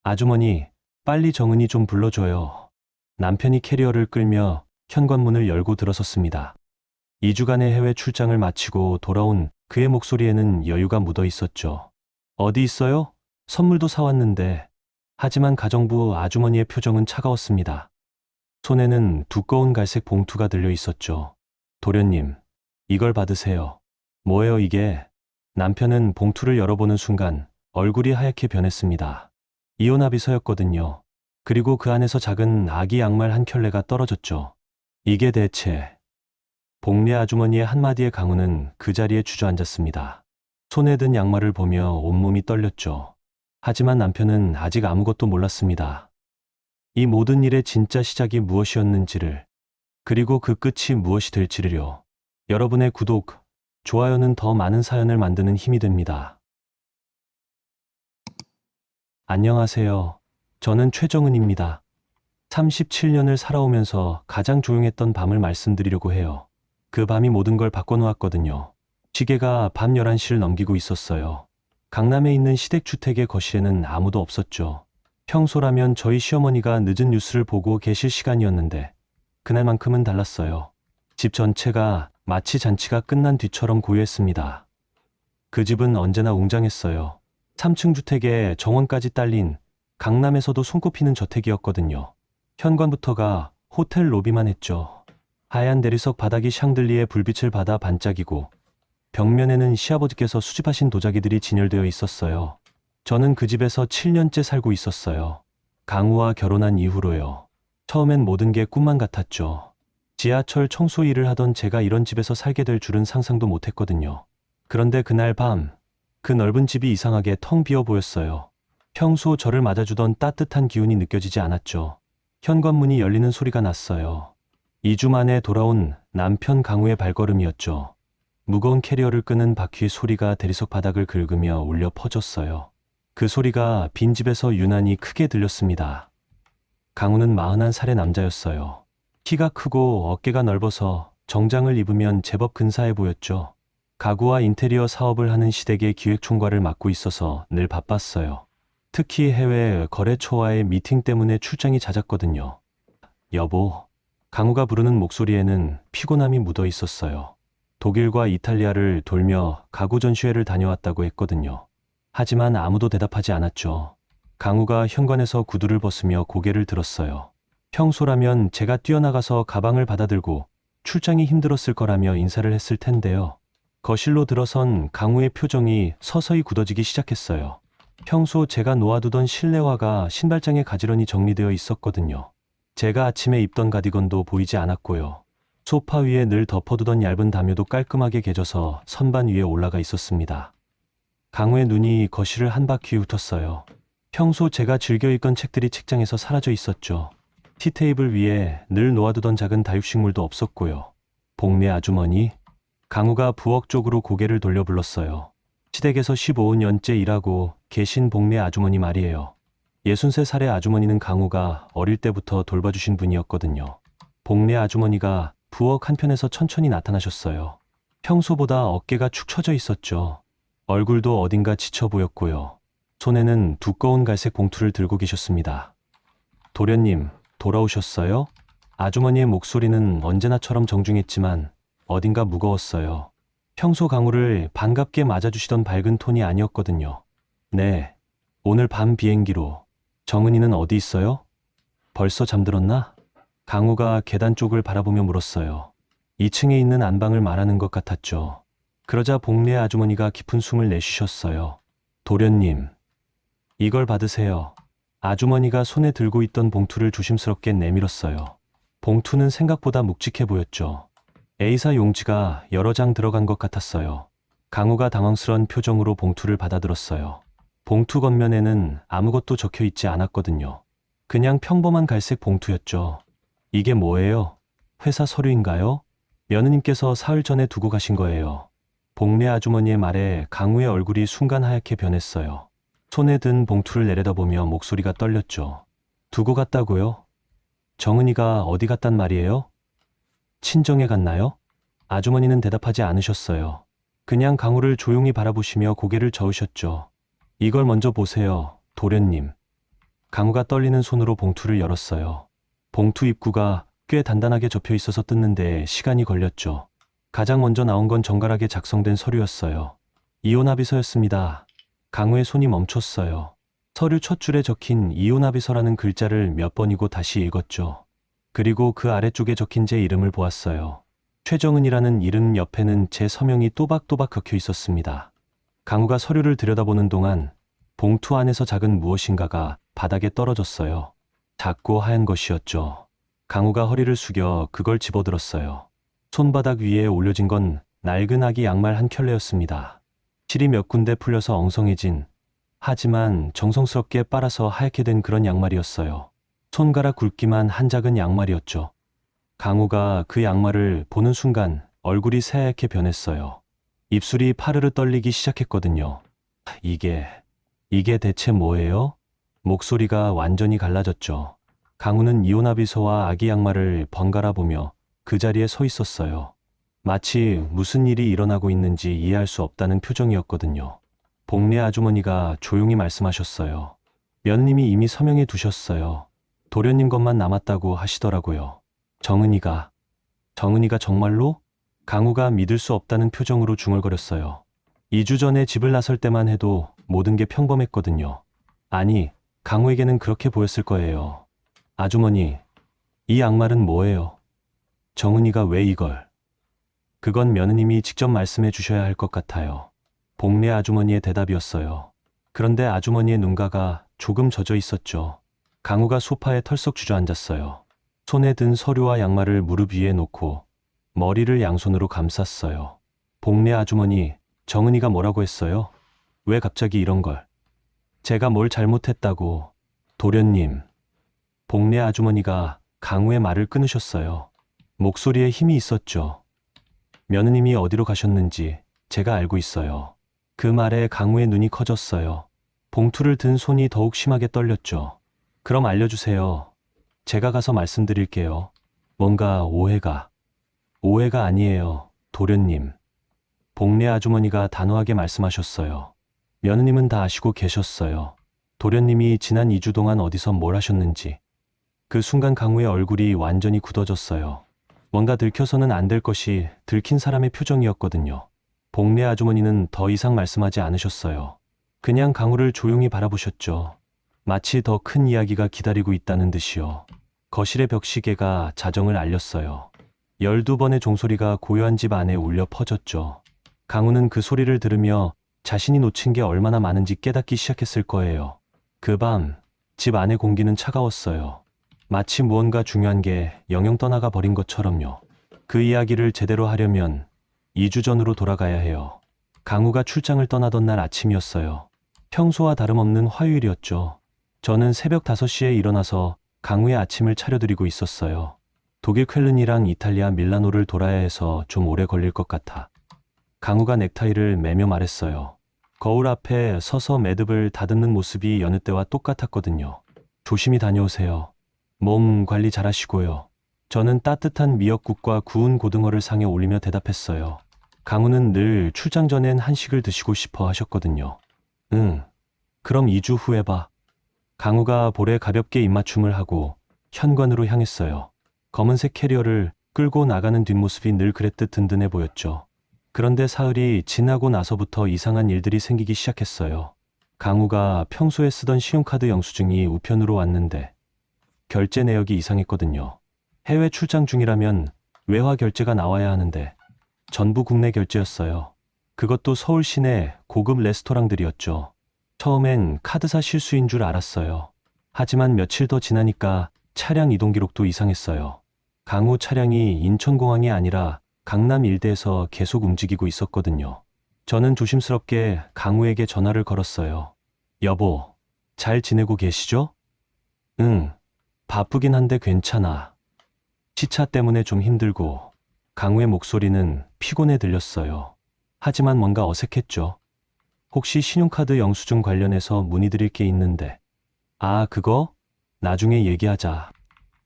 아주머니, 빨리 정은이 좀 불러줘요. 남편이 캐리어를 끌며 현관문을 열고 들어섰습니다. 2주간의 해외 출장을 마치고 돌아온 그의 목소리에는 여유가 묻어 있었죠. 어디 있어요? 선물도 사왔는데. 하지만 가정부 아주머니의 표정은 차가웠습니다. 손에는 두꺼운 갈색 봉투가 들려 있었죠. 도련님, 이걸 받으세요. 뭐예요 이게? 남편은 봉투를 열어보는 순간 얼굴이 하얗게 변했습니다. 이혼합의서였거든요. 그리고 그 안에서 작은 아기 양말 한 켤레가 떨어졌죠. 이게 대체... 복례 아주머니의 한마디에 강우는 그 자리에 주저앉았습니다. 손에 든 양말을 보며 온몸이 떨렸죠. 하지만 남편은 아직 아무것도 몰랐습니다. 이 모든 일의 진짜 시작이 무엇이었는지를, 그리고 그 끝이 무엇이 될지를요. 여러분의 구독, 좋아요는 더 많은 사연을 만드는 힘이 됩니다. 안녕하세요. 저는 최정은입니다. 37년을 살아오면서 가장 조용했던 밤을 말씀드리려고 해요. 그 밤이 모든 걸 바꿔놓았거든요. 시계가 밤 11시를 넘기고 있었어요. 강남에 있는 시댁주택의 거실에는 아무도 없었죠. 평소라면 저희 시어머니가 늦은 뉴스를 보고 계실 시간이었는데 그날만큼은 달랐어요. 집 전체가 마치 잔치가 끝난 뒤처럼 고요했습니다. 그 집은 언제나 웅장했어요. 3층 주택에 정원까지 딸린 강남에서도 손꼽히는 저택이었거든요. 현관부터가 호텔 로비만 했죠. 하얀 대리석 바닥이 샹들리에 불빛을 받아 반짝이고 벽면에는 시아버지께서 수집하신 도자기들이 진열되어 있었어요. 저는 그 집에서 7년째 살고 있었어요. 강우와 결혼한 이후로요. 처음엔 모든 게 꿈만 같았죠. 지하철 청소 일을 하던 제가 이런 집에서 살게 될 줄은 상상도 못했거든요. 그런데 그날 밤, 그 넓은 집이 이상하게 텅 비어 보였어요. 평소 저를 맞아주던 따뜻한 기운이 느껴지지 않았죠. 현관문이 열리는 소리가 났어요. 2주 만에 돌아온 남편 강우의 발걸음이었죠. 무거운 캐리어를 끄는 바퀴 소리가 대리석 바닥을 긁으며 울려 퍼졌어요. 그 소리가 빈집에서 유난히 크게 들렸습니다. 강우는 41살의 남자였어요. 키가 크고 어깨가 넓어서 정장을 입으면 제법 근사해 보였죠. 가구와 인테리어 사업을 하는 시댁의 기획총괄을 맡고 있어서 늘 바빴어요. 특히 해외 거래처와의 미팅 때문에 출장이 잦았거든요. 여보, 강우가 부르는 목소리에는 피곤함이 묻어 있었어요. 독일과 이탈리아를 돌며 가구 전시회를 다녀왔다고 했거든요. 하지만 아무도 대답하지 않았죠. 강우가 현관에서 구두를 벗으며 고개를 들었어요. 평소라면 제가 뛰어나가서 가방을 받아들고 출장이 힘들었을 거라며 인사를 했을 텐데요. 거실로 들어선 강우의 표정이 서서히 굳어지기 시작했어요. 평소 제가 놓아두던 실내화가 신발장에 가지런히 정리되어 있었거든요. 제가 아침에 입던 가디건도 보이지 않았고요. 소파 위에 늘 덮어두던 얇은 담요도 깔끔하게 개져서 선반 위에 올라가 있었습니다. 강우의 눈이 거실을 한 바퀴 훑었어요. 평소 제가 즐겨 읽던 책들이 책장에서 사라져 있었죠. 티테이블 위에 늘 놓아두던 작은 다육식물도 없었고요. 복례 아주머니? 강우가 부엌 쪽으로 고개를 돌려 불렀어요. 시댁에서 15년째 일하고 계신 복례 아주머니 말이에요. 63살의 아주머니는 강우가 어릴 때부터 돌봐주신 분이었거든요. 복례 아주머니가 부엌 한편에서 천천히 나타나셨어요. 평소보다 어깨가 축 처져 있었죠. 얼굴도 어딘가 지쳐 보였고요. 손에는 두꺼운 갈색 봉투를 들고 계셨습니다. 도련님, 돌아오셨어요? 아주머니의 목소리는 언제나처럼 정중했지만 어딘가 무거웠어요. 평소 강우를 반갑게 맞아주시던 밝은 톤이 아니었거든요. 네, 오늘 밤 비행기로. 정은이는 어디 있어요? 벌써 잠들었나? 강우가 계단 쪽을 바라보며 물었어요. 2층에 있는 안방을 말하는 것 같았죠. 그러자 복례 아주머니가 깊은 숨을 내쉬셨어요. 도련님, 이걸 받으세요. 아주머니가 손에 들고 있던 봉투를 조심스럽게 내밀었어요. 봉투는 생각보다 묵직해 보였죠. A사 용지가 여러 장 들어간 것 같았어요. 강우가 당황스런 표정으로 봉투를 받아들었어요. 봉투 겉면에는 아무것도 적혀 있지 않았거든요. 그냥 평범한 갈색 봉투였죠. 이게 뭐예요? 회사 서류인가요? 며느님께서 사흘 전에 두고 가신 거예요. 복례 아주머니의 말에 강우의 얼굴이 순간 하얗게 변했어요. 손에 든 봉투를 내려다보며 목소리가 떨렸죠. 두고 갔다고요? 정은이가 어디 갔단 말이에요? 친정에 갔나요? 아주머니는 대답하지 않으셨어요. 그냥 강우를 조용히 바라보시며 고개를 저으셨죠. 이걸 먼저 보세요, 도련님. 강우가 떨리는 손으로 봉투를 열었어요. 봉투 입구가 꽤 단단하게 접혀 있어서 뜯는데 시간이 걸렸죠. 가장 먼저 나온 건 정갈하게 작성된 서류였어요. 이혼합의서였습니다. 강우의 손이 멈췄어요. 서류 첫 줄에 적힌 이혼합의서라는 글자를 몇 번이고 다시 읽었죠. 그리고 그 아래쪽에 적힌 제 이름을 보았어요. 최정은이라는 이름 옆에는 제 서명이 또박또박 적혀 있었습니다. 강우가 서류를 들여다보는 동안 봉투 안에서 작은 무엇인가가 바닥에 떨어졌어요. 작고 하얀 것이었죠. 강우가 허리를 숙여 그걸 집어들었어요. 손바닥 위에 올려진 건 낡은 아기 양말 한 켤레였습니다. 실이 몇 군데 풀려서 엉성해진, 하지만 정성스럽게 빨아서 하얗게 된 그런 양말이었어요. 손가락 굵기만 한 작은 양말이었죠. 강우가 그 양말을 보는 순간 얼굴이 새하얗게 변했어요. 입술이 파르르 떨리기 시작했거든요. 이게 대체 뭐예요? 목소리가 완전히 갈라졌죠. 강우는 이혼합의서와 아기 양말을 번갈아 보며 그 자리에 서 있었어요. 마치 무슨 일이 일어나고 있는지 이해할 수 없다는 표정이었거든요. 복례 아주머니가 조용히 말씀하셨어요. 며느님이 이미 서명해 두셨어요. 도련님 것만 남았다고 하시더라고요. 정은이가 정말로? 강우가 믿을 수 없다는 표정으로 중얼거렸어요. 2주 전에 집을 나설 때만 해도 모든 게 평범했거든요. 아니, 강우에게는 그렇게 보였을 거예요. 아주머니, 이 양말은 뭐예요? 정은이가 왜 이걸? 그건 며느님이 직접 말씀해 주셔야 할 것 같아요. 복례 아주머니의 대답이었어요. 그런데 아주머니의 눈가가 조금 젖어 있었죠. 강우가 소파에 털썩 주저앉았어요. 손에 든 서류와 양말을 무릎 위에 놓고 머리를 양손으로 감쌌어요. 복례 아주머니, 정은이가 뭐라고 했어요? 왜 갑자기 이런 걸? 제가 뭘 잘못했다고? 도련님. 복례 아주머니가 강우의 말을 끊으셨어요. 목소리에 힘이 있었죠. 며느님이 어디로 가셨는지 제가 알고 있어요. 그 말에 강우의 눈이 커졌어요. 봉투를 든 손이 더욱 심하게 떨렸죠. 그럼 알려주세요. 제가 가서 말씀드릴게요. 뭔가 오해가 아니에요, 도련님. 복례 아주머니가 단호하게 말씀하셨어요. 며느님은 다 아시고 계셨어요. 도련님이 지난 2주 동안 어디서 뭘 하셨는지. 그 순간 강우의 얼굴이 완전히 굳어졌어요. 뭔가 들켜서는 안 될 것이 들킨 사람의 표정이었거든요. 복례 아주머니는 더 이상 말씀하지 않으셨어요. 그냥 강우를 조용히 바라보셨죠. 마치 더 큰 이야기가 기다리고 있다는 듯이요. 거실의 벽시계가 자정을 알렸어요. 12번의 종소리가 고요한 집 안에 울려 퍼졌죠. 강우는 그 소리를 들으며 자신이 놓친 게 얼마나 많은지 깨닫기 시작했을 거예요. 그 밤, 집 안의 공기는 차가웠어요. 마치 무언가 중요한 게 영영 떠나가 버린 것처럼요. 그 이야기를 제대로 하려면 2주 전으로 돌아가야 해요. 강우가 출장을 떠나던 날 아침이었어요. 평소와 다름없는 화요일이었죠. 저는 새벽 5시에 일어나서 강우의 아침을 차려드리고 있었어요. 독일 쾰른이랑 이탈리아 밀라노를 돌아야 해서 좀 오래 걸릴 것 같아. 강우가 넥타이를 매며 말했어요. 거울 앞에 서서 매듭을 다듬는 모습이 여느 때와 똑같았거든요. 조심히 다녀오세요. 몸 관리 잘하시고요. 저는 따뜻한 미역국과 구운 고등어를 상에 올리며 대답했어요. 강우는 늘 출장 전엔 한식을 드시고 싶어 하셨거든요. 응, 그럼 2주 후에 봐. 강우가 볼에 가볍게 입맞춤을 하고 현관으로 향했어요. 검은색 캐리어를 끌고 나가는 뒷모습이 늘 그랬듯 든든해 보였죠. 그런데 사흘이 지나고 나서부터 이상한 일들이 생기기 시작했어요. 강우가 평소에 쓰던 신용카드 영수증이 우편으로 왔는데 결제 내역이 이상했거든요. 해외 출장 중이라면 외화 결제가 나와야 하는데 전부 국내 결제였어요. 그것도 서울 시내 고급 레스토랑들이었죠. 처음엔 카드사 실수인 줄 알았어요. 하지만 며칠 더 지나니까 차량 이동 기록도 이상했어요. 강우 차량이 인천공항이 아니라 강남 일대에서 계속 움직이고 있었거든요. 저는 조심스럽게 강우에게 전화를 걸었어요. 여보, 잘 지내고 계시죠? 응, 바쁘긴 한데 괜찮아. 시차 때문에 좀 힘들고. 강우의 목소리는 피곤해 들렸어요. 하지만 뭔가 어색했죠. 혹시 신용카드 영수증 관련해서 문의드릴 게 있는데. 아, 그거? 나중에 얘기하자.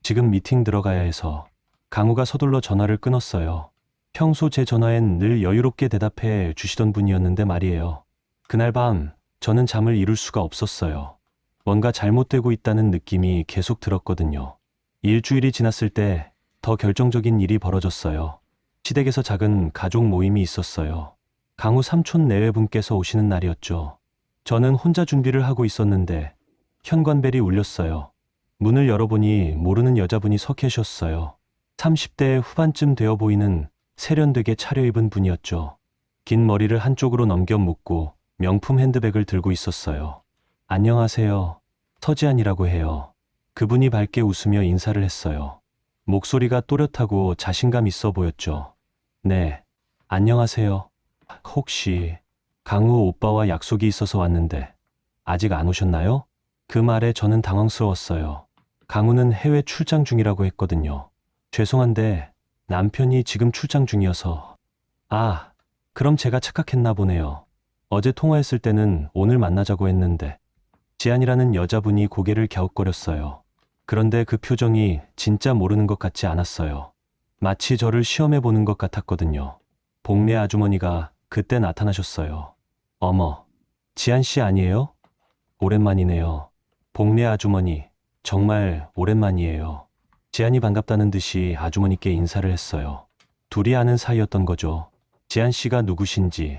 지금 미팅 들어가야 해서. 강우가 서둘러 전화를 끊었어요. 평소 제 전화엔 늘 여유롭게 대답해 주시던 분이었는데 말이에요. 그날 밤 저는 잠을 이룰 수가 없었어요. 뭔가 잘못되고 있다는 느낌이 계속 들었거든요. 일주일이 지났을 때 더 결정적인 일이 벌어졌어요. 시댁에서 작은 가족 모임이 있었어요. 강우 삼촌 내외분께서 오시는 날이었죠. 저는 혼자 준비를 하고 있었는데 현관벨이 울렸어요. 문을 열어보니 모르는 여자분이 서 계셨어요. 30대 후반쯤 되어 보이는 세련되게 차려입은 분이었죠. 긴 머리를 한쪽으로 넘겨 묶고 명품 핸드백을 들고 있었어요. 안녕하세요. 서지안이라고 해요. 그분이 밝게 웃으며 인사를 했어요. 목소리가 또렷하고 자신감 있어 보였죠. 네, 안녕하세요. 혹시 강우 오빠와 약속이 있어서 왔는데 아직 안 오셨나요? 그 말에 저는 당황스러웠어요. 강우는 해외 출장 중이라고 했거든요. 죄송한데 남편이 지금 출장 중이어서. 아, 그럼 제가 착각했나 보네요. 어제 통화했을 때는 오늘 만나자고 했는데. 지안이라는 여자분이 고개를 갸웃거렸어요. 그런데 그 표정이 진짜 모르는 것 같지 않았어요. 마치 저를 시험해 보는 것 같았거든요. 복례 아주머니가 그때 나타나셨어요. 어머, 지안 씨 아니에요? 오랜만이네요. 복례 아주머니, 정말 오랜만이에요. 지안이 반갑다는 듯이 아주머니께 인사를 했어요. 둘이 아는 사이였던 거죠. 지안 씨가 누구신지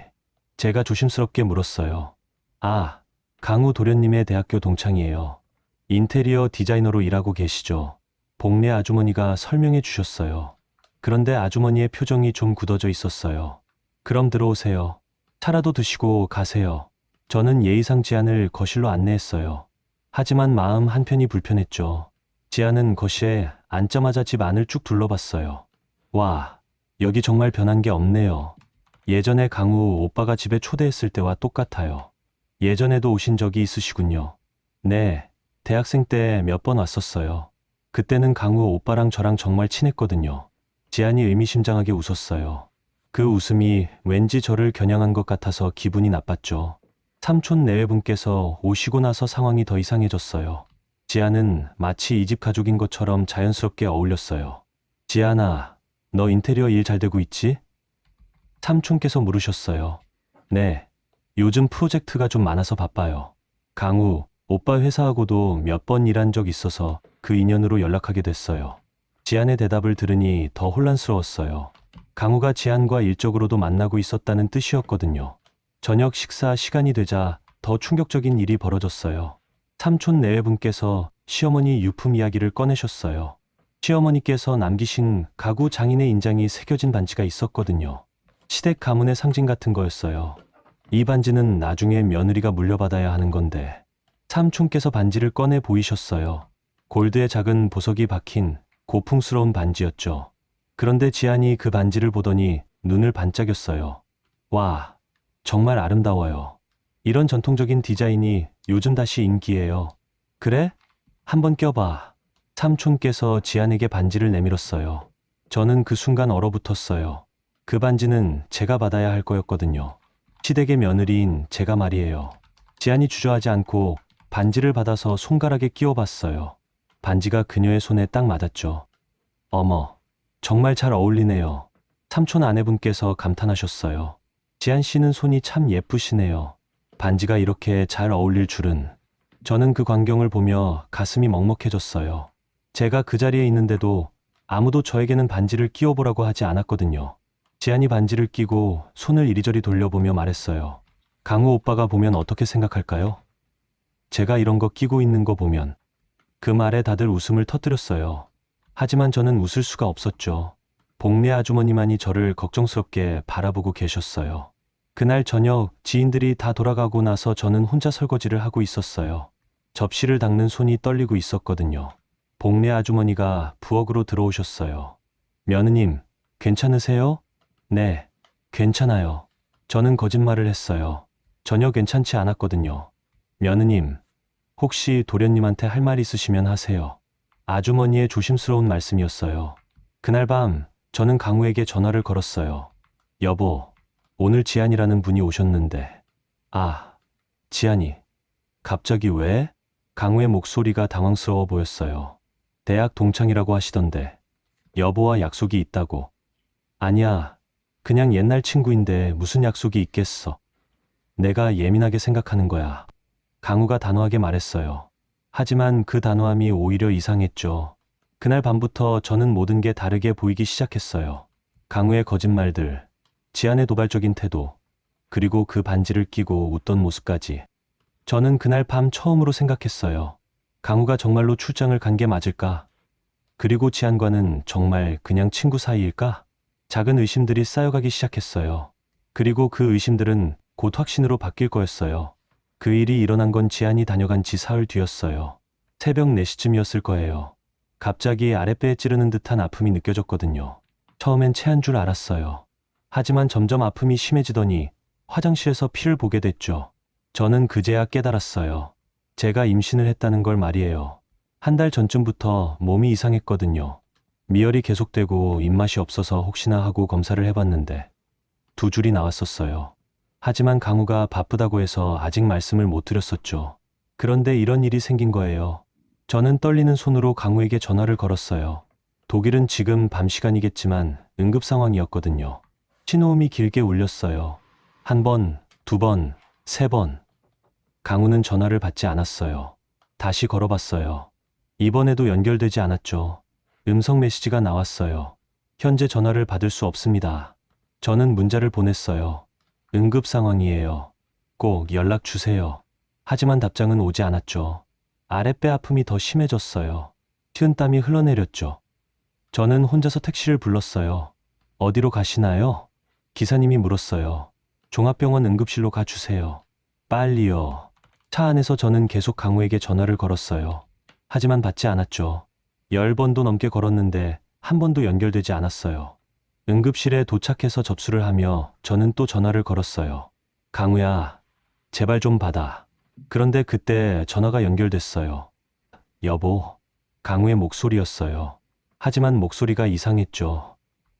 제가 조심스럽게 물었어요. 아, 강우 도련님의 대학교 동창이에요. 인테리어 디자이너로 일하고 계시죠. 복례 아주머니가 설명해 주셨어요. 그런데 아주머니의 표정이 좀 굳어져 있었어요. 그럼 들어오세요. 차라도 드시고 가세요. 저는 예의상 지안을 거실로 안내했어요. 하지만 마음 한편이 불편했죠. 지안은 거실에 앉자마자 집 안을 쭉 둘러봤어요. 와, 여기 정말 변한 게 없네요. 예전에 강우 오빠가 집에 초대했을 때와 똑같아요. 예전에도 오신 적이 있으시군요. 네, 대학생 때 몇 번 왔었어요. 그때는 강우 오빠랑 저랑 정말 친했거든요. 지안이 의미심장하게 웃었어요. 그 웃음이 왠지 저를 겨냥한 것 같아서 기분이 나빴죠. 삼촌 내외분께서 오시고 나서 상황이 더 이상해졌어요. 지안은 마치 이 집 가족인 것처럼 자연스럽게 어울렸어요. 지안아, 너 인테리어 일 잘 되고 있지? 삼촌께서 물으셨어요. 네, 요즘 프로젝트가 좀 많아서 바빠요. 강우, 오빠 회사하고도 몇 번 일한 적 있어서 그 인연으로 연락하게 됐어요. 지안의 대답을 들으니 더 혼란스러웠어요. 강우가 지안과 일적으로도 만나고 있었다는 뜻이었거든요. 저녁 식사 시간이 되자 더 충격적인 일이 벌어졌어요. 삼촌 내외분께서 시어머니 유품 이야기를 꺼내셨어요. 시어머니께서 남기신 가구 장인의 인장이 새겨진 반지가 있었거든요. 시댁 가문의 상징 같은 거였어요. 이 반지는 나중에 며느리가 물려받아야 하는 건데 삼촌께서 반지를 꺼내 보이셨어요. 골드의 작은 보석이 박힌 고풍스러운 반지였죠. 그런데 지안이 그 반지를 보더니 눈을 반짝였어요. 와, 정말 아름다워요. 이런 전통적인 디자인이 요즘 다시 인기예요. 그래? 한번 껴봐. 삼촌께서 지안에게 반지를 내밀었어요. 저는 그 순간 얼어붙었어요. 그 반지는 제가 받아야 할 거였거든요. 시댁의 며느리인 제가 말이에요. 지안이 주저하지 않고 반지를 받아서 손가락에 끼워봤어요. 반지가 그녀의 손에 딱 맞았죠. 어머, 정말 잘 어울리네요. 삼촌 아내분께서 감탄하셨어요. 지안 씨는 손이 참 예쁘시네요. 반지가 이렇게 잘 어울릴 줄은. 저는 그 광경을 보며 가슴이 먹먹해졌어요. 제가 그 자리에 있는데도 아무도 저에게는 반지를 끼워보라고 하지 않았거든요. 지안이 반지를 끼고 손을 이리저리 돌려보며 말했어요. 강우 오빠가 보면 어떻게 생각할까요? 제가 이런 거 끼고 있는 거 보면. 그 말에 다들 웃음을 터뜨렸어요. 하지만 저는 웃을 수가 없었죠. 복례 아주머니만이 저를 걱정스럽게 바라보고 계셨어요. 그날 저녁 지인들이 다 돌아가고 나서 저는 혼자 설거지를 하고 있었어요. 접시를 닦는 손이 떨리고 있었거든요. 복례 아주머니가 부엌으로 들어오셨어요. 며느님, 괜찮으세요? 네, 괜찮아요. 저는 거짓말을 했어요. 전혀 괜찮지 않았거든요. 며느님, 혹시 도련님한테 할 말 있으시면 하세요. 아주머니의 조심스러운 말씀이었어요. 그날 밤 저는 강우에게 전화를 걸었어요. 여보, 오늘 지안이라는 분이 오셨는데. 아, 지안이. 갑자기 왜? 강우의 목소리가 당황스러워 보였어요. 대학 동창이라고 하시던데. 여보와 약속이 있다고. 아니야, 그냥 옛날 친구인데 무슨 약속이 있겠어. 내가 예민하게 생각하는 거야. 강우가 단호하게 말했어요. 하지만 그 단호함이 오히려 이상했죠. 그날 밤부터 저는 모든 게 다르게 보이기 시작했어요. 강우의 거짓말들, 지안의 도발적인 태도, 그리고 그 반지를 끼고 웃던 모습까지. 저는 그날 밤 처음으로 생각했어요. 강우가 정말로 출장을 간 게 맞을까? 그리고 지안과는 정말 그냥 친구 사이일까? 작은 의심들이 쌓여가기 시작했어요. 그리고 그 의심들은 곧 확신으로 바뀔 거였어요. 그 일이 일어난 건 지안이 다녀간 지 사흘 뒤였어요. 새벽 4시쯤이었을 거예요. 갑자기 아랫배에 찌르는 듯한 아픔이 느껴졌거든요. 처음엔 체한 줄 알았어요. 하지만 점점 아픔이 심해지더니 화장실에서 피를 보게 됐죠. 저는 그제야 깨달았어요. 제가 임신을 했다는 걸 말이에요. 한 달 전쯤부터 몸이 이상했거든요. 미열이 계속되고 입맛이 없어서 혹시나 하고 검사를 해봤는데 2줄이 나왔었어요. 하지만 강우가 바쁘다고 해서 아직 말씀을 못 드렸었죠. 그런데 이런 일이 생긴 거예요. 저는 떨리는 손으로 강우에게 전화를 걸었어요. 독일은 지금 밤 시간이겠지만 응급 상황이었거든요. 신호음이 길게 울렸어요. 1번, 2번, 3번. 강우는 전화를 받지 않았어요. 다시 걸어봤어요. 이번에도 연결되지 않았죠. 음성 메시지가 나왔어요. 현재 전화를 받을 수 없습니다. 저는 문자를 보냈어요. 응급 상황이에요. 꼭 연락 주세요. 하지만 답장은 오지 않았죠. 아랫배 아픔이 더 심해졌어요. 식은땀이 흘러내렸죠. 저는 혼자서 택시를 불렀어요. 어디로 가시나요? 기사님이 물었어요. 종합병원 응급실로 가주세요. 빨리요. 차 안에서 저는 계속 강우에게 전화를 걸었어요. 하지만 받지 않았죠. 10번도 넘게 걸었는데 한 번도 연결되지 않았어요. 응급실에 도착해서 접수를 하며 저는 또 전화를 걸었어요. 강우야, 제발 좀 받아. 그런데 그때 전화가 연결됐어요. 여보, 강우의 목소리였어요. 하지만 목소리가 이상했죠.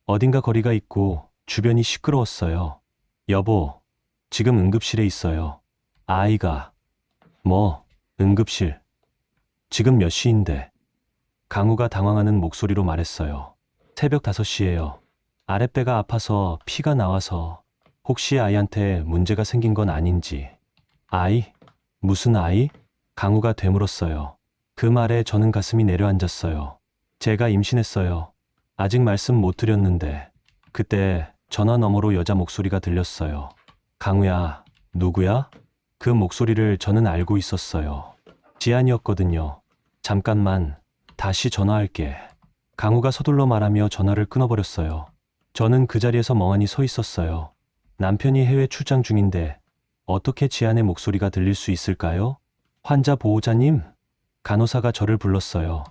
어딘가 거리가 있고 주변이 시끄러웠어요. 여보, 지금 응급실에 있어요. 아이가. 뭐, 응급실. 지금 몇 시인데? 강우가 당황하는 목소리로 말했어요. 새벽 5시예요. 아랫배가 아파서 피가 나와서 혹시 아이한테 문제가 생긴 건 아닌지. 아이? 무슨 아이? 강우가 되물었어요. 그 말에 저는 가슴이 내려앉았어요. 제가 임신했어요. 아직 말씀 못 드렸는데 그때 전화 너머로 여자 목소리가 들렸어요. 강우야, 누구야? 그 목소리를 저는 알고 있었어요. 지안이었거든요. 잠깐만, 다시 전화할게. 강우가 서둘러 말하며 전화를 끊어버렸어요. 저는 그 자리에서 멍하니 서 있었어요. 남편이 해외 출장 중인데 어떻게 지안의 목소리가 들릴 수 있을까요? 환자 보호자님? 간호사가 저를 불렀어요.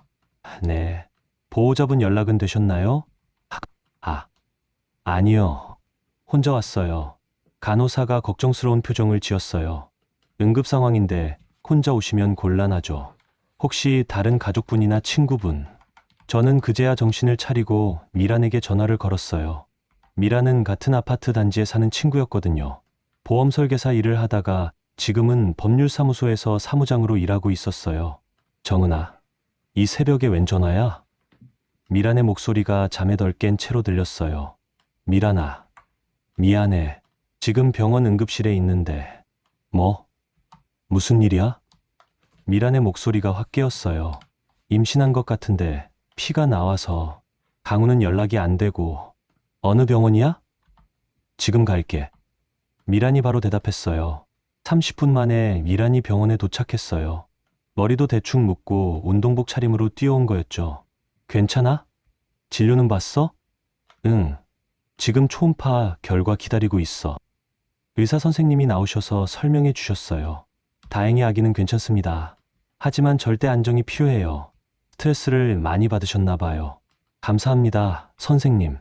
네. 보호자분 연락은 되셨나요? 아니요. 혼자 왔어요. 간호사가 걱정스러운 표정을 지었어요. 응급 상황인데 혼자 오시면 곤란하죠. 혹시 다른 가족분이나 친구분? 저는 그제야 정신을 차리고 미란에게 전화를 걸었어요. 미란은 같은 아파트 단지에 사는 친구였거든요. 보험 설계사 일을 하다가 지금은 법률사무소에서 사무장으로 일하고 있었어요. 정은아, 이 새벽에 웬 전화야? 미란의 목소리가 잠에 덜 깬 채로 들렸어요. 미란아, 미안해. 지금 병원 응급실에 있는데. 뭐? 무슨 일이야? 미란의 목소리가 확 깨었어요. 임신한 것 같은데 피가 나와서. 강우는 연락이 안 되고. 어느 병원이야? 지금 갈게. 미란이 바로 대답했어요. 30분 만에 미란이 병원에 도착했어요. 머리도 대충 묶고 운동복 차림으로 뛰어온 거였죠. 괜찮아? 진료는 받았어? 응. 지금 초음파 결과 기다리고 있어. 의사 선생님이 나오셔서 설명해 주셨어요. 다행히 아기는 괜찮습니다. 하지만 절대 안정이 필요해요. 스트레스를 많이 받으셨나 봐요. 감사합니다, 선생님.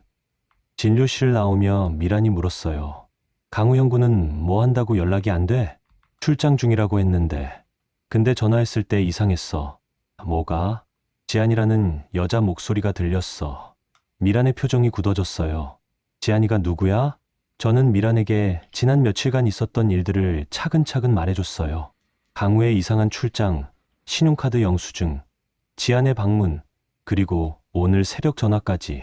진료실 나오며 미란이 물었어요. 강우 형구는 뭐 한다고 연락이 안 돼? 출장 중이라고 했는데. 근데 전화했을 때 이상했어. 뭐가? 지안이라는 여자 목소리가 들렸어. 미란의 표정이 굳어졌어요. 지안이가 누구야? 저는 미란에게 지난 며칠간 있었던 일들을 차근차근 말해줬어요. 강우의 이상한 출장, 신용카드 영수증, 지안의 방문, 그리고 오늘 새벽 전화까지.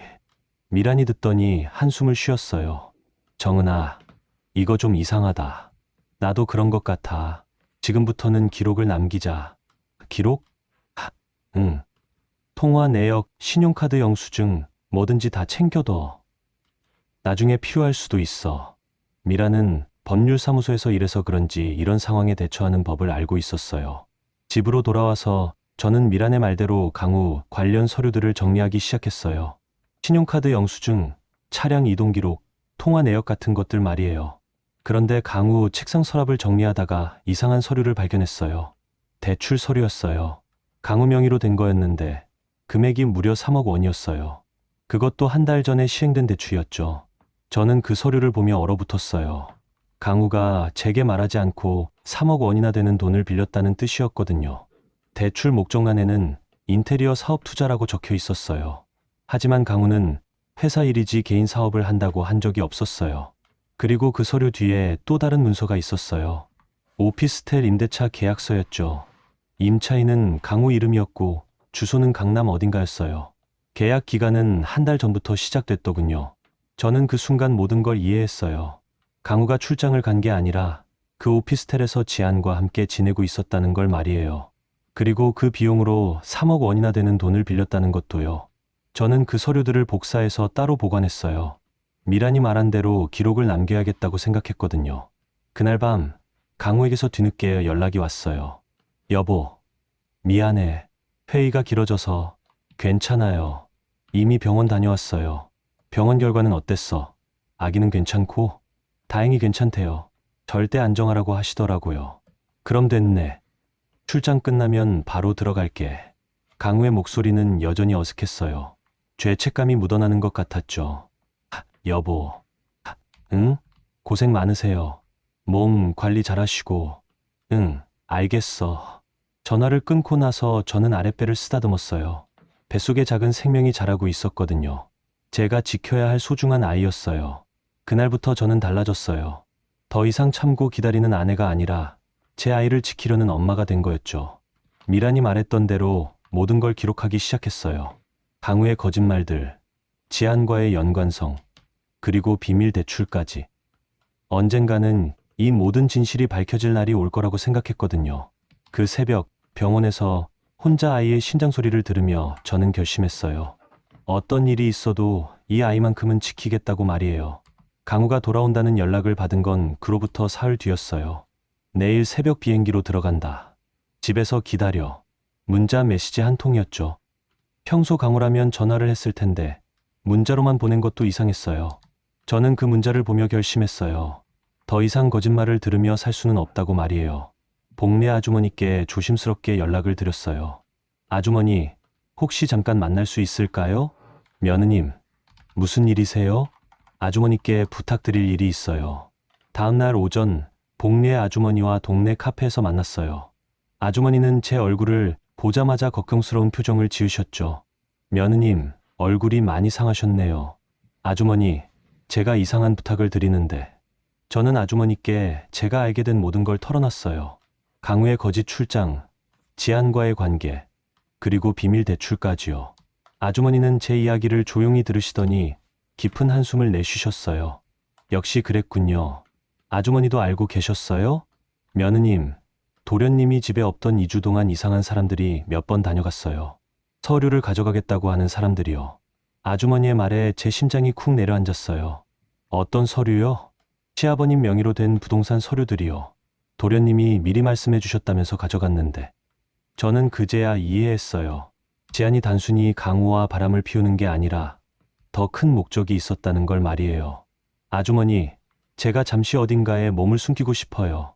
미란이 듣더니 한숨을 쉬었어요. 정은아, 이거 좀 이상하다. 나도 그런 것 같아. 지금부터는 기록을 남기자. 기록? 응. 통화 내역, 신용카드 영수증, 뭐든지 다 챙겨둬. 나중에 필요할 수도 있어. 미라는 법률사무소에서 일해서 그런지 이런 상황에 대처하는 법을 알고 있었어요. 집으로 돌아와서 저는 미란의 말대로 강우 관련 서류들을 정리하기 시작했어요. 신용카드 영수증, 차량 이동 기록, 통화 내역 같은 것들 말이에요. 그런데 강우 책상 서랍을 정리하다가 이상한 서류를 발견했어요. 대출 서류였어요. 강우 명의로 된 거였는데 금액이 무려 3억 원이었어요. 그것도 한 달 전에 시행된 대출이었죠. 저는 그 서류를 보며 얼어붙었어요. 강우가 제게 말하지 않고 3억 원이나 되는 돈을 빌렸다는 뜻이었거든요. 대출 목적란에는 인테리어 사업 투자라고 적혀 있었어요. 하지만 강우는 회사 일이지 개인 사업을 한다고 한 적이 없었어요. 그리고 그 서류 뒤에 또 다른 문서가 있었어요. 오피스텔 임대차 계약서였죠. 임차인은 강우 이름이었고 주소는 강남 어딘가였어요. 계약 기간은 한 달 전부터 시작됐더군요. 저는 그 순간 모든 걸 이해했어요. 강우가 출장을 간 게 아니라 그 오피스텔에서 지안과 함께 지내고 있었다는 걸 말이에요. 그리고 그 비용으로 3억 원이나 되는 돈을 빌렸다는 것도요. 저는 그 서류들을 복사해서 따로 보관했어요. 미란이 말한 대로 기록을 남겨야겠다고 생각했거든요. 그날 밤 강우에게서 뒤늦게 연락이 왔어요. 여보, 미안해. 회의가 길어져서. 괜찮아요. 이미 병원 다녀왔어요. 병원 결과는 어땠어? 아기는 괜찮고? 다행히 괜찮대요. 절대 안정하라고 하시더라고요. 그럼 됐네. 출장 끝나면 바로 들어갈게. 강우의 목소리는 여전히 어색했어요. 죄책감이 묻어나는 것 같았죠. 여보. 응? 고생 많으세요. 몸 관리 잘하시고. 응, 알겠어. 전화를 끊고 나서 저는 아랫배를 쓰다듬었어요. 뱃속에 작은 생명이 자라고 있었거든요. 제가 지켜야 할 소중한 아이였어요. 그날부터 저는 달라졌어요. 더 이상 참고 기다리는 아내가 아니라 제 아이를 지키려는 엄마가 된 거였죠. 미란이 말했던 대로 모든 걸 기록하기 시작했어요. 강우의 거짓말들, 지안과의 연관성, 그리고 비밀 대출까지. 언젠가는 이 모든 진실이 밝혀질 날이 올 거라고 생각했거든요. 그 새벽 병원에서 혼자 아이의 심장 소리를 들으며 저는 결심했어요. 어떤 일이 있어도 이 아이만큼은 지키겠다고 말이에요. 강우가 돌아온다는 연락을 받은 건 그로부터 사흘 뒤였어요. 내일 새벽 비행기로 들어간다. 집에서 기다려. 문자 메시지 한 통이었죠. 평소 강우라면 전화를 했을 텐데 문자로만 보낸 것도 이상했어요. 저는 그 문자를 보며 결심했어요. 더 이상 거짓말을 들으며 살 수는 없다고 말이에요. 복례 아주머니께 조심스럽게 연락을 드렸어요. 아주머니, 혹시 잠깐 만날 수 있을까요? 며느님, 무슨 일이세요? 아주머니께 부탁드릴 일이 있어요. 다음 날 오전 복례 아주머니와 동네 카페에서 만났어요. 아주머니는 제 얼굴을 보자마자 걱정스러운 표정을 지으셨죠. 며느님, 얼굴이 많이 상하셨네요. 아주머니, 제가 이상한 부탁을 드리는데. 저는 아주머니께 제가 알게 된 모든 걸 털어놨어요. 강우의 거짓 출장, 지안과의 관계, 그리고 비밀 대출까지요. 아주머니는 제 이야기를 조용히 들으시더니 깊은 한숨을 내쉬셨어요. 역시 그랬군요. 아주머니도 알고 계셨어요? 며느님, 도련님이 집에 없던 2주 동안 이상한 사람들이 몇 번 다녀갔어요. 서류를 가져가겠다고 하는 사람들이요. 아주머니의 말에 제 심장이 쿵 내려앉았어요. 어떤 서류요? 시아버님 명의로 된 부동산 서류들이요. 도련님이 미리 말씀해 주셨다면서 가져갔는데. 저는 그제야 이해했어요. 지안이 단순히 강우와 바람을 피우는 게 아니라 더 큰 목적이 있었다는 걸 말이에요. 아주머니, 제가 잠시 어딘가에 몸을 숨기고 싶어요.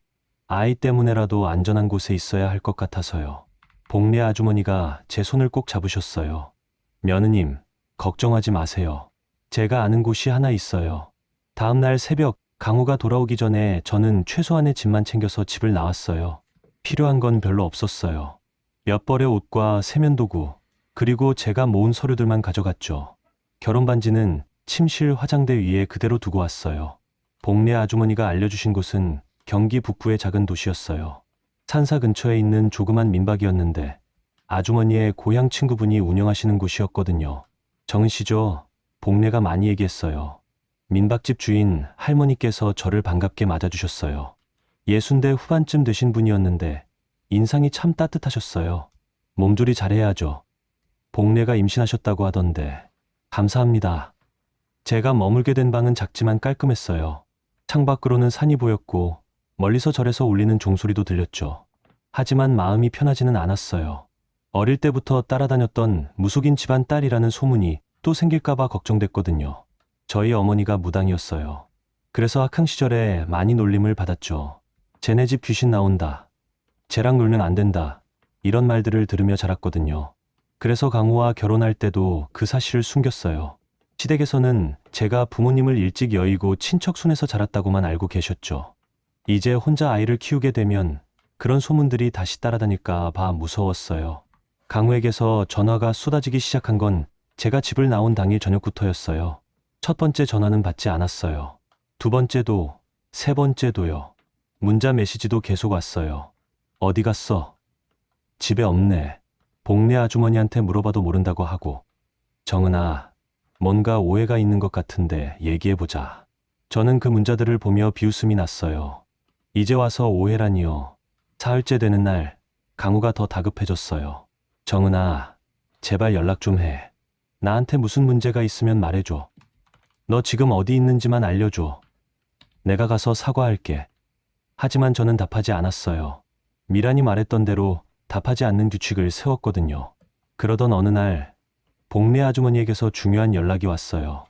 아이 때문에라도 안전한 곳에 있어야 할 것 같아서요. 복례 아주머니가 제 손을 꼭 잡으셨어요. 며느님, 걱정하지 마세요. 제가 아는 곳이 하나 있어요. 다음 날 새벽 강우가 돌아오기 전에 저는 최소한의 짐만 챙겨서 집을 나왔어요. 필요한 건 별로 없었어요. 몇 벌의 옷과 세면도구, 그리고 제가 모은 서류들만 가져갔죠. 결혼 반지는 침실 화장대 위에 그대로 두고 왔어요. 복례 아주머니가 알려주신 곳은 경기 북부의 작은 도시였어요. 산사 근처에 있는 조그만 민박이었는데 아주머니의 고향 친구분이 운영하시는 곳이었거든요. 정은 씨죠? 복례가 많이 얘기했어요. 민박집 주인 할머니께서 저를 반갑게 맞아주셨어요. 60대 후반쯤 되신 분이었는데 인상이 참 따뜻하셨어요. 몸조리 잘해야죠. 복례가 임신하셨다고 하던데. 감사합니다. 제가 머물게 된 방은 작지만 깔끔했어요. 창밖으로는 산이 보였고 멀리서 절에서 울리는 종소리도 들렸죠. 하지만 마음이 편하지는 않았어요. 어릴 때부터 따라다녔던 무속인 집안 딸이라는 소문이 또 생길까봐 걱정됐거든요. 저희 어머니가 무당이었어요. 그래서 학창 시절에 많이 놀림을 받았죠. 쟤네 집 귀신 나온다. 쟤랑 놀면 안 된다. 이런 말들을 들으며 자랐거든요. 그래서 강우와 결혼할 때도 그 사실을 숨겼어요. 시댁에서는 제가 부모님을 일찍 여의고 친척 손에서 자랐다고만 알고 계셨죠. 이제 혼자 아이를 키우게 되면 그런 소문들이 다시 따라다닐까 봐 무서웠어요. 강우에게서 전화가 쏟아지기 시작한 건 제가 집을 나온 당일 저녁부터였어요. 첫 번째 전화는 받지 않았어요. 두 번째도, 세 번째도요. 문자 메시지도 계속 왔어요. 어디 갔어? 집에 없네. 복례 아주머니한테 물어봐도 모른다고 하고. 정은아, 뭔가 오해가 있는 것 같은데 얘기해보자. 저는 그 문자들을 보며 비웃음이 났어요. 이제 와서 오해라니요. 사흘째 되는 날 강우가 더 다급해졌어요. 정은아, 제발 연락 좀 해. 나한테 무슨 문제가 있으면 말해줘. 너 지금 어디 있는지만 알려줘. 내가 가서 사과할게. 하지만 저는 답하지 않았어요. 미란이 말했던 대로 답하지 않는 규칙을 세웠거든요. 그러던 어느 날 복례 아주머니에게서 중요한 연락이 왔어요.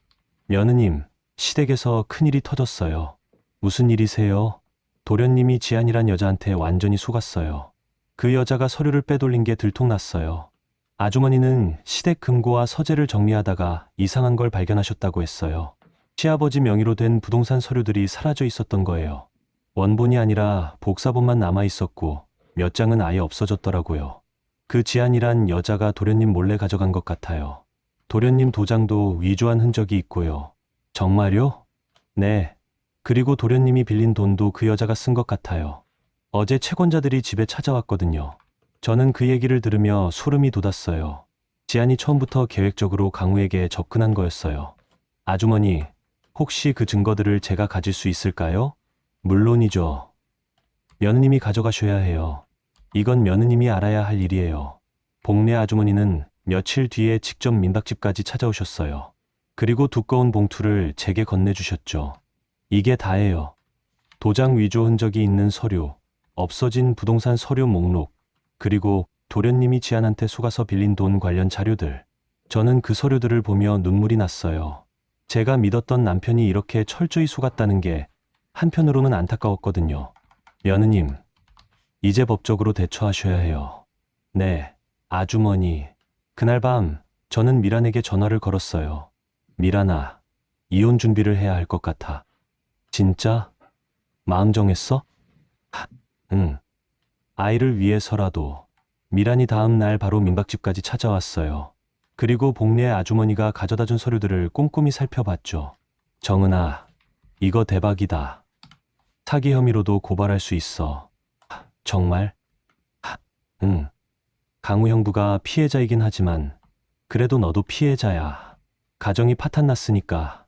며느님, 시댁에서 큰일이 터졌어요. 무슨 일이세요? 도련님이 지안이란 여자한테 완전히 속았어요. 그 여자가 서류를 빼돌린 게 들통났어요. 아주머니는 시댁 금고와 서재를 정리하다가 이상한 걸 발견하셨다고 했어요. 시아버지 명의로 된 부동산 서류들이 사라져 있었던 거예요. 원본이 아니라 복사본만 남아 있었고 몇 장은 아예 없어졌더라고요. 그 지안이란 여자가 도련님 몰래 가져간 것 같아요. 도련님 도장도 위조한 흔적이 있고요. 정말요? 네. 그리고 도련님이 빌린 돈도 그 여자가 쓴 것 같아요. 어제 채권자들이 집에 찾아왔거든요. 저는 그 얘기를 들으며 소름이 돋았어요. 지안이 처음부터 계획적으로 강우에게 접근한 거였어요. 아주머니, 혹시 그 증거들을 제가 가질 수 있을까요? 물론이죠. 며느님이 가져가셔야 해요. 이건 며느님이 알아야 할 일이에요. 복례 아주머니는 며칠 뒤에 직접 민박집까지 찾아오셨어요. 그리고 두꺼운 봉투를 제게 건네주셨죠. 이게 다예요. 도장 위조 흔적이 있는 서류, 없어진 부동산 서류 목록, 그리고 도련님이 지안한테 속아서 빌린 돈 관련 자료들. 저는 그 서류들을 보며 눈물이 났어요. 제가 믿었던 남편이 이렇게 철저히 속았다는 게 한편으로는 안타까웠거든요. 며느님, 이제 법적으로 대처하셔야 해요. 네, 아주머니. 그날 밤 저는 미란에게 전화를 걸었어요. 미란아, 이혼 준비를 해야 할 것 같아. 진짜? 마음 정했어? 응. 아이를 위해서라도. 미란이 다음 날 바로 민박집까지 찾아왔어요. 그리고 복례 아주머니가 가져다 준 서류들을 꼼꼼히 살펴봤죠. 정은아, 이거 대박이다. 사기 혐의로도 고발할 수 있어. 정말? 응. 강우 형부가 피해자이긴 하지만 그래도 너도 피해자야. 가정이 파탄났으니까.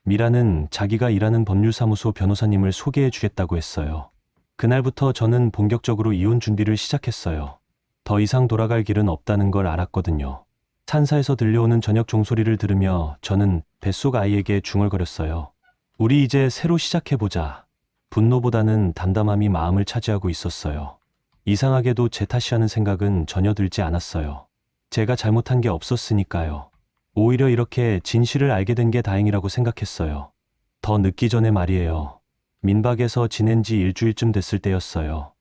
미라는 자기가 일하는 법률사무소 변호사님을 소개해 주겠다고 했어요. 그날부터 저는 본격적으로 이혼 준비를 시작했어요. 더 이상 돌아갈 길은 없다는 걸 알았거든요. 산사에서 들려오는 저녁 종소리를 들으며 저는 뱃속 아이에게 중얼거렸어요. 우리 이제 새로 시작해보자. 분노보다는 담담함이 마음을 차지하고 있었어요. 이상하게도 제 탓이라는 생각은 전혀 들지 않았어요. 제가 잘못한 게 없었으니까요. 오히려 이렇게 진실을 알게 된 게 다행이라고 생각했어요. 더 늦기 전에 말이에요. 민박에서 지낸 지 일주일쯤 됐을 때였어요.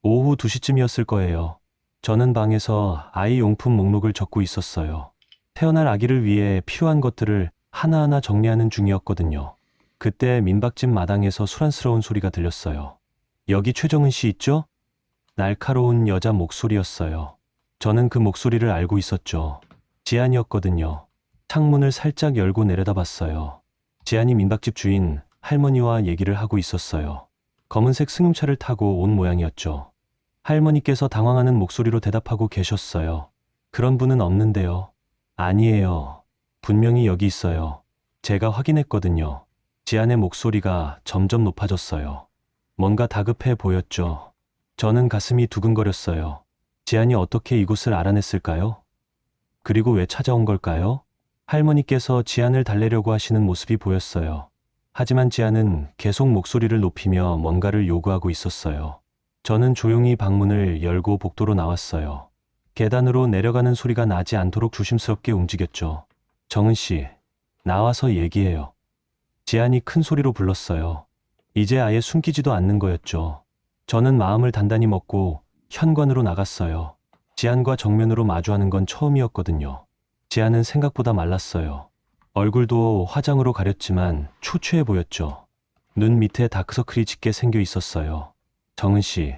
오후 2시쯤이었을 거예요. 저는 방에서 아이 용품 목록을 적고 있었어요. 태어날 아기를 위해 필요한 것들을 하나하나 정리하는 중이었거든요. 그때 민박집 마당에서 소란스러운 소리가 들렸어요. 여기 최정은 씨 있죠? 날카로운 여자 목소리였어요. 저는 그 목소리를 알고 있었죠. 지안이었거든요. 창문을 살짝 열고 내려다봤어요. 지안이 민박집 주인 할머니와 얘기를 하고 있었어요. 검은색 승용차를 타고 온 모양이었죠. 할머니께서 당황하는 목소리로 대답하고 계셨어요. 그런 분은 없는데요. 아니에요. 분명히 여기 있어요. 제가 확인했거든요. 지안의 목소리가 점점 높아졌어요. 뭔가 다급해 보였죠. 저는 가슴이 두근거렸어요. 지안이 어떻게 이곳을 알아냈을까요? 그리고 왜 찾아온 걸까요? 할머니께서 지안을 달래려고 하시는 모습이 보였어요. 하지만 지안은 계속 목소리를 높이며 뭔가를 요구하고 있었어요. 저는 조용히 방문을 열고 복도로 나왔어요. 계단으로 내려가는 소리가 나지 않도록 조심스럽게 움직였죠. 정은 씨, 나와서 얘기해요. 지안이 큰 소리로 불렀어요. 이제 아예 숨기지도 않는 거였죠. 저는 마음을 단단히 먹고 현관으로 나갔어요. 지안과 정면으로 마주하는 건 처음이었거든요. 지안은 생각보다 말랐어요. 얼굴도 화장으로 가렸지만 초췌해 보였죠. 눈 밑에 다크서클이 짙게 생겨 있었어요. 정은 씨,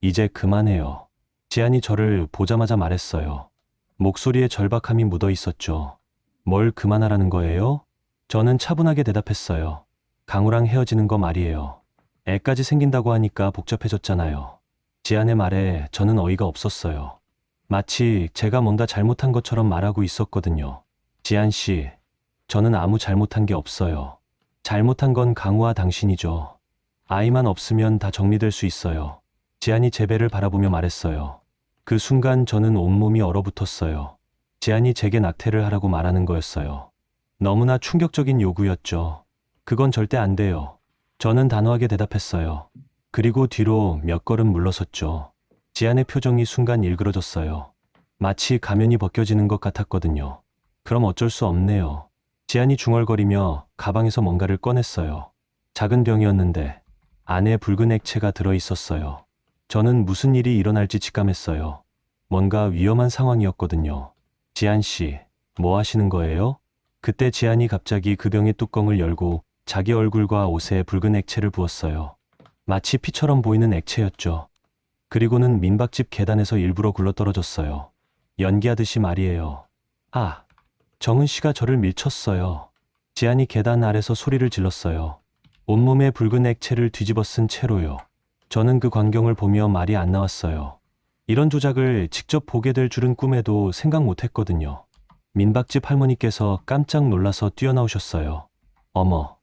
이제 그만해요. 지안이 저를 보자마자 말했어요. 목소리에 절박함이 묻어 있었죠. 뭘 그만하라는 거예요? 저는 차분하게 대답했어요. 강우랑 헤어지는 거 말이에요. 애까지 생긴다고 하니까 복잡해졌잖아요. 지안의 말에 저는 어이가 없었어요. 마치 제가 뭔가 잘못한 것처럼 말하고 있었거든요. 지안 씨, 저는 아무 잘못한 게 없어요. 잘못한 건 강우와 당신이죠. 아이만 없으면 다 정리될 수 있어요. 지안이 제 배를 바라보며 말했어요. 그 순간 저는 온몸이 얼어붙었어요. 지안이 제게 낙태를 하라고 말하는 거였어요. 너무나 충격적인 요구였죠. 그건 절대 안 돼요. 저는 단호하게 대답했어요. 그리고 뒤로 몇 걸음 물러섰죠. 지안의 표정이 순간 일그러졌어요. 마치 가면이 벗겨지는 것 같았거든요. 그럼 어쩔 수 없네요. 지안이 중얼거리며 가방에서 뭔가를 꺼냈어요. 작은 병이었는데 안에 붉은 액체가 들어 있었어요. 저는 무슨 일이 일어날지 직감했어요. 뭔가 위험한 상황이었거든요. 지안 씨, 뭐 하시는 거예요? 그때 지안이 갑자기 그 병의 뚜껑을 열고 자기 얼굴과 옷에 붉은 액체를 부었어요. 마치 피처럼 보이는 액체였죠. 그리고는 민박집 계단에서 일부러 굴러떨어졌어요. 연기하듯이 말이에요. 아, 정은 씨가 저를 밀쳤어요. 지안이 계단 아래서 소리를 질렀어요. 온몸에 붉은 액체를 뒤집어 쓴 채로요. 저는 그 광경을 보며 말이 안 나왔어요. 이런 조작을 직접 보게 될 줄은 꿈에도 생각 못 했거든요. 민박집 할머니께서 깜짝 놀라서 뛰어나오셨어요. 어머,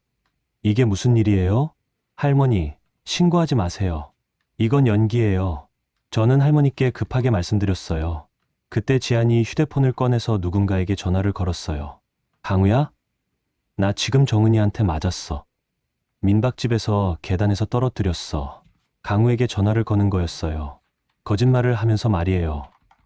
이게 무슨 일이에요? 할머니, 신고하지 마세요. 이건 연기예요. 저는 할머니께 급하게 말씀드렸어요. 그때 지안이 휴대폰을 꺼내서 누군가에게 전화를 걸었어요. 강우야? 나 지금 정은이한테 맞았어. 민박집에서 계단에서 떨어뜨렸어. 강우에게 전화를 거는 거였어요. 거짓말을 하면서 말이에요.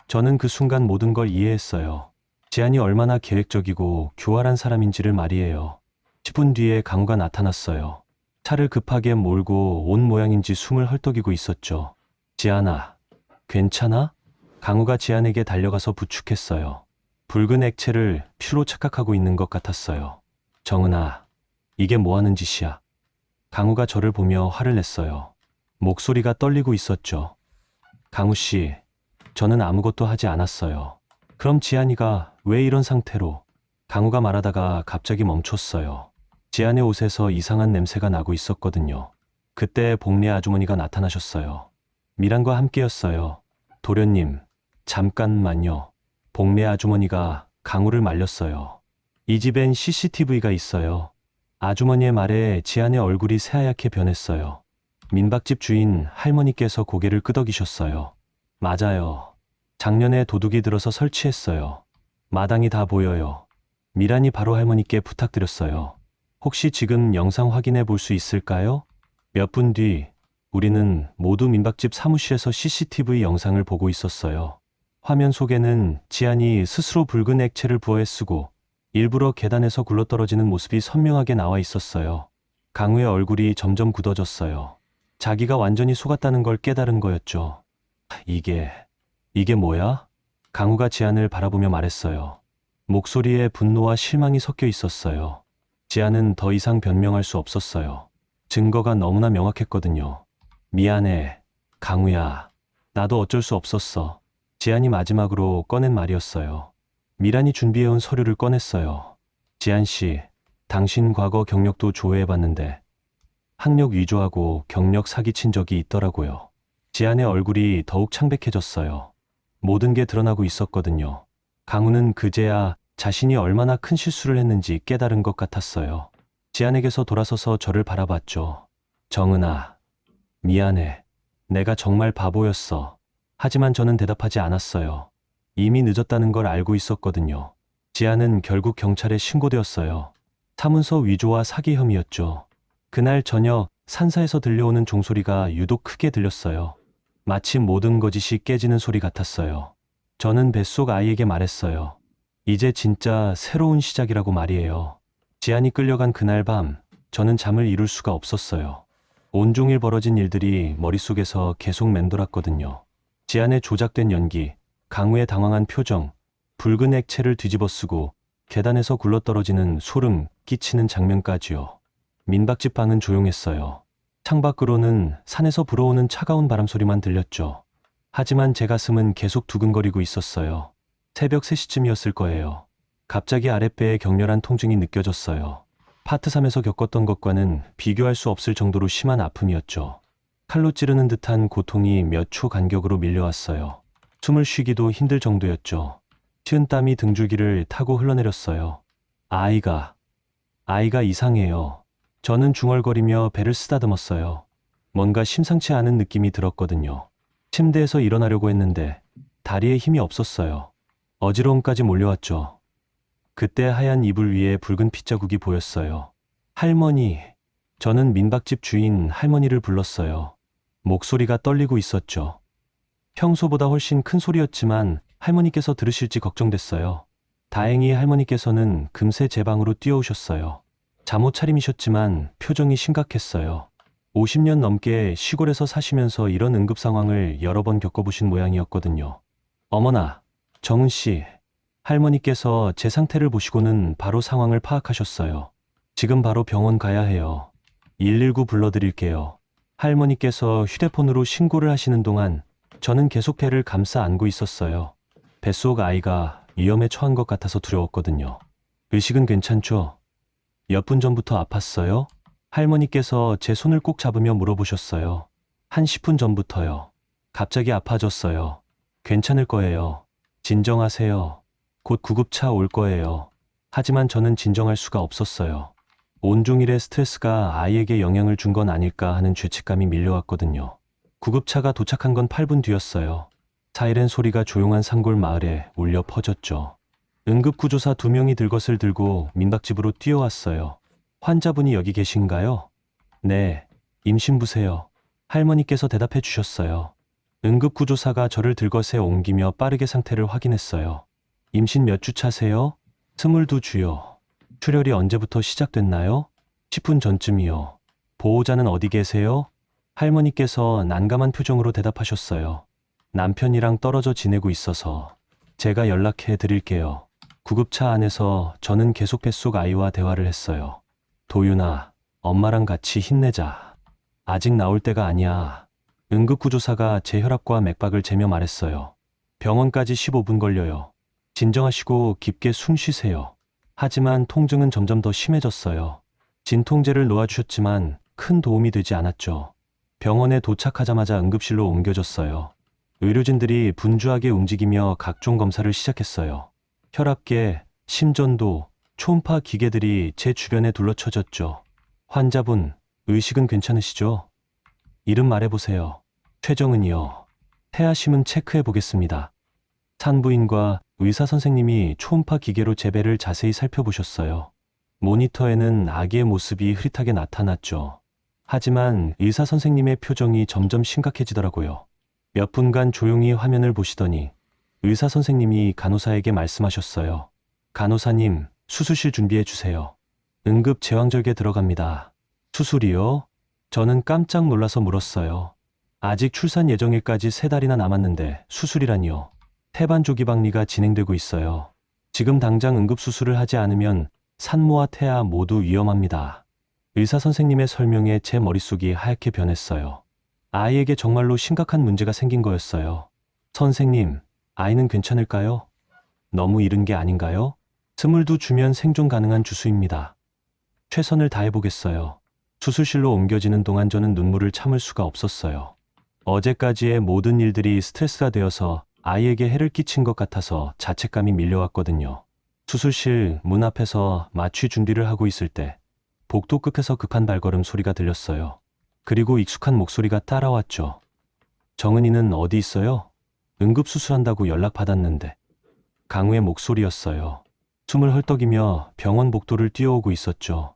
저는 그 순간 모든 걸 이해했어요. 지안이 얼마나 계획적이고 교활한 사람인지를 말이에요. 10분 뒤에 강우가 나타났어요. 차를 급하게 몰고 온 모양인지 숨을 헐떡이고 있었죠. 지안아, 괜찮아? 강우가 지안에게 달려가서 부축했어요. 붉은 액체를 피로 착각하고 있는 것 같았어요. 정은아, 이게 뭐 하는 짓이야? 강우가 저를 보며 화를 냈어요. 목소리가 떨리고 있었죠. 강우 씨, 저는 아무것도 하지 않았어요. 그럼 지안이가 왜 이런 상태로? 강우가 말하다가 갑자기 멈췄어요. 지안의 옷에서 이상한 냄새가 나고 있었거든요. 그때 복례 아주머니가 나타나셨어요. 미란과 함께였어요. 도련님, 잠깐만요. 복례 아주머니가 강우를 말렸어요. 이 집엔 CCTV가 있어요. 아주머니의 말에 지안의 얼굴이 새하얗게 변했어요. 민박집 주인 할머니께서 고개를 끄덕이셨어요. 맞아요. 작년에 도둑이 들어서 설치했어요. 마당이 다 보여요. 미란이 바로 할머니께 부탁드렸어요. 혹시 지금 영상 확인해 볼 수 있을까요? 몇 분 뒤 우리는 모두 민박집 사무실에서 CCTV 영상을 보고 있었어요. 화면 속에는 지안이 스스로 붉은 액체를 부어에 쓰고 일부러 계단에서 굴러떨어지는 모습이 선명하게 나와 있었어요. 강우의 얼굴이 점점 굳어졌어요. 자기가 완전히 속았다는 걸 깨달은 거였죠. 이게 뭐야? 강우가 지안을 바라보며 말했어요. 목소리에 분노와 실망이 섞여 있었어요. 지안은 더 이상 변명할 수 없었어요. 증거가 너무나 명확했거든요. 미안해, 강우야. 나도 어쩔 수 없었어. 지안이 마지막으로 꺼낸 말이었어요. 미란이 준비해온 서류를 꺼냈어요. 지안 씨, 당신 과거 경력도 조회해봤는데 학력 위조하고 경력 사기친 적이 있더라고요. 지안의 얼굴이 더욱 창백해졌어요. 모든 게 드러나고 있었거든요. 강우는 그제야 자신이 얼마나 큰 실수를 했는지 깨달은 것 같았어요. 지안에게서 돌아서서 저를 바라봤죠. 정은아, 미안해. 내가 정말 바보였어. 하지만 저는 대답하지 않았어요. 이미 늦었다는 걸 알고 있었거든요. 지아는 결국 경찰에 신고되었어요. 사문서 위조와 사기 혐의였죠. 그날 저녁 산사에서 들려오는 종소리가 유독 크게 들렸어요. 마치 모든 거짓이 깨지는 소리 같았어요. 저는 뱃속 아이에게 말했어요. 이제 진짜 새로운 시작이라고 말이에요. 지안이 끌려간 그날 밤, 저는 잠을 이룰 수가 없었어요. 온종일 벌어진 일들이 머릿속에서 계속 맴돌았거든요. 지안의 조작된 연기, 강우의 당황한 표정, 붉은 액체를 뒤집어 쓰고 계단에서 굴러떨어지는 소름 끼치는 장면까지요. 민박집 방은 조용했어요. 창밖으로는 산에서 불어오는 차가운 바람 소리만 들렸죠. 하지만 제 가슴은 계속 두근거리고 있었어요. 새벽 3시쯤이었을 거예요. 갑자기 아랫배에 격렬한 통증이 느껴졌어요. 파트 3에서 겪었던 것과는 비교할 수 없을 정도로 심한 아픔이었죠. 칼로 찌르는 듯한 고통이 몇 초 간격으로 밀려왔어요. 숨을 쉬기도 힘들 정도였죠. 치은 땀이 등줄기를 타고 흘러내렸어요. 아이가 이상해요. 저는 중얼거리며 배를 쓰다듬었어요. 뭔가 심상치 않은 느낌이 들었거든요. 침대에서 일어나려고 했는데 다리에 힘이 없었어요. 어지러움까지 몰려왔죠. 그때 하얀 이불 위에 붉은 핏자국이 보였어요. 할머니. 저는 민박집 주인 할머니를 불렀어요. 목소리가 떨리고 있었죠. 평소보다 훨씬 큰 소리였지만 할머니께서 들으실지 걱정됐어요. 다행히 할머니께서는 금세 제 방으로 뛰어오셨어요. 잠옷 차림이셨지만 표정이 심각했어요. 50년 넘게 시골에서 사시면서 이런 응급 상황을 여러 번 겪어보신 모양이었거든요. 어머나, 정은 씨. 할머니께서 제 상태를 보시고는 바로 상황을 파악하셨어요. 지금 바로 병원 가야 해요. 119 불러드릴게요. 할머니께서 휴대폰으로 신고를 하시는 동안 저는 계속 배를 감싸 안고 있었어요. 뱃속 아이가 위험에 처한 것 같아서 두려웠거든요. 의식은 괜찮죠? 몇 분 전부터 아팠어요? 할머니께서 제 손을 꼭 잡으며 물어보셨어요. 한 10분 전부터요. 갑자기 아파졌어요. 괜찮을 거예요. 진정하세요. 곧 구급차 올 거예요. 하지만 저는 진정할 수가 없었어요. 온종일의 스트레스가 아이에게 영향을 준 건 아닐까 하는 죄책감이 밀려왔거든요. 구급차가 도착한 건 8분 뒤였어요. 사이렌 소리가 조용한 산골 마을에 울려 퍼졌죠. 응급구조사 2명이 들것을 들고 민박집으로 뛰어왔어요. 환자분이 여기 계신가요? 네, 임신부세요. 할머니께서 대답해 주셨어요. 응급구조사가 저를 들것에 옮기며 빠르게 상태를 확인했어요. 임신 몇 주 차세요? 22주요. 출혈이 언제부터 시작됐나요? 10분 전쯤이요. 보호자는 어디 계세요? 할머니께서 난감한 표정으로 대답하셨어요. 남편이랑 떨어져 지내고 있어서 제가 연락해 드릴게요. 구급차 안에서 저는 계속 뱃속 아이와 대화를 했어요. 도윤아, 엄마랑 같이 힘내자. 아직 나올 때가 아니야. 응급구조사가 제 혈압과 맥박을 재며 말했어요. 병원까지 15분 걸려요. 진정하시고 깊게 숨 쉬세요. 하지만 통증은 점점 더 심해졌어요. 진통제를 놓아주셨지만 큰 도움이 되지 않았죠. 병원에 도착하자마자 응급실로 옮겨졌어요. 의료진들이 분주하게 움직이며 각종 검사를 시작했어요. 혈압계, 심전도, 초음파 기계들이 제 주변에 둘러쳐졌죠. 환자분, 의식은 괜찮으시죠? 이름 말해보세요. 최정은이요. 태아심은 체크해 보겠습니다. 산부인과 의사 선생님이 초음파 기계로 제 배를 자세히 살펴보셨어요. 모니터에는 아기의 모습이 흐릿하게 나타났죠. 하지만 의사 선생님의 표정이 점점 심각해지더라고요. 몇 분간 조용히 화면을 보시더니 의사 선생님이 간호사에게 말씀하셨어요. 간호사님, 수술실 준비해 주세요. 응급 제왕절개 들어갑니다. 수술이요? 저는 깜짝 놀라서 물었어요. 아직 출산 예정일까지 3달이나 남았는데 수술이라니요. 태반 조기박리가 진행되고 있어요. 지금 당장 응급수술을 하지 않으면 산모와 태아 모두 위험합니다. 의사 선생님의 설명에 제 머릿속이 하얗게 변했어요. 아이에게 정말로 심각한 문제가 생긴 거였어요. 선생님, 아이는 괜찮을까요? 너무 이른 게 아닌가요? 22주면 생존 가능한 주수입니다. 최선을 다해보겠어요. 수술실로 옮겨지는 동안 저는 눈물을 참을 수가 없었어요. 어제까지의 모든 일들이 스트레스가 되어서 아이에게 해를 끼친 것 같아서 자책감이 밀려왔거든요. 수술실 문 앞에서 마취 준비를 하고 있을 때 복도 끝에서 급한 발걸음 소리가 들렸어요. 그리고 익숙한 목소리가 따라왔죠. 정은이는 어디 있어요? 응급수술한다고 연락받았는데. 강우의 목소리였어요. 숨을 헐떡이며 병원 복도를 뛰어오고 있었죠.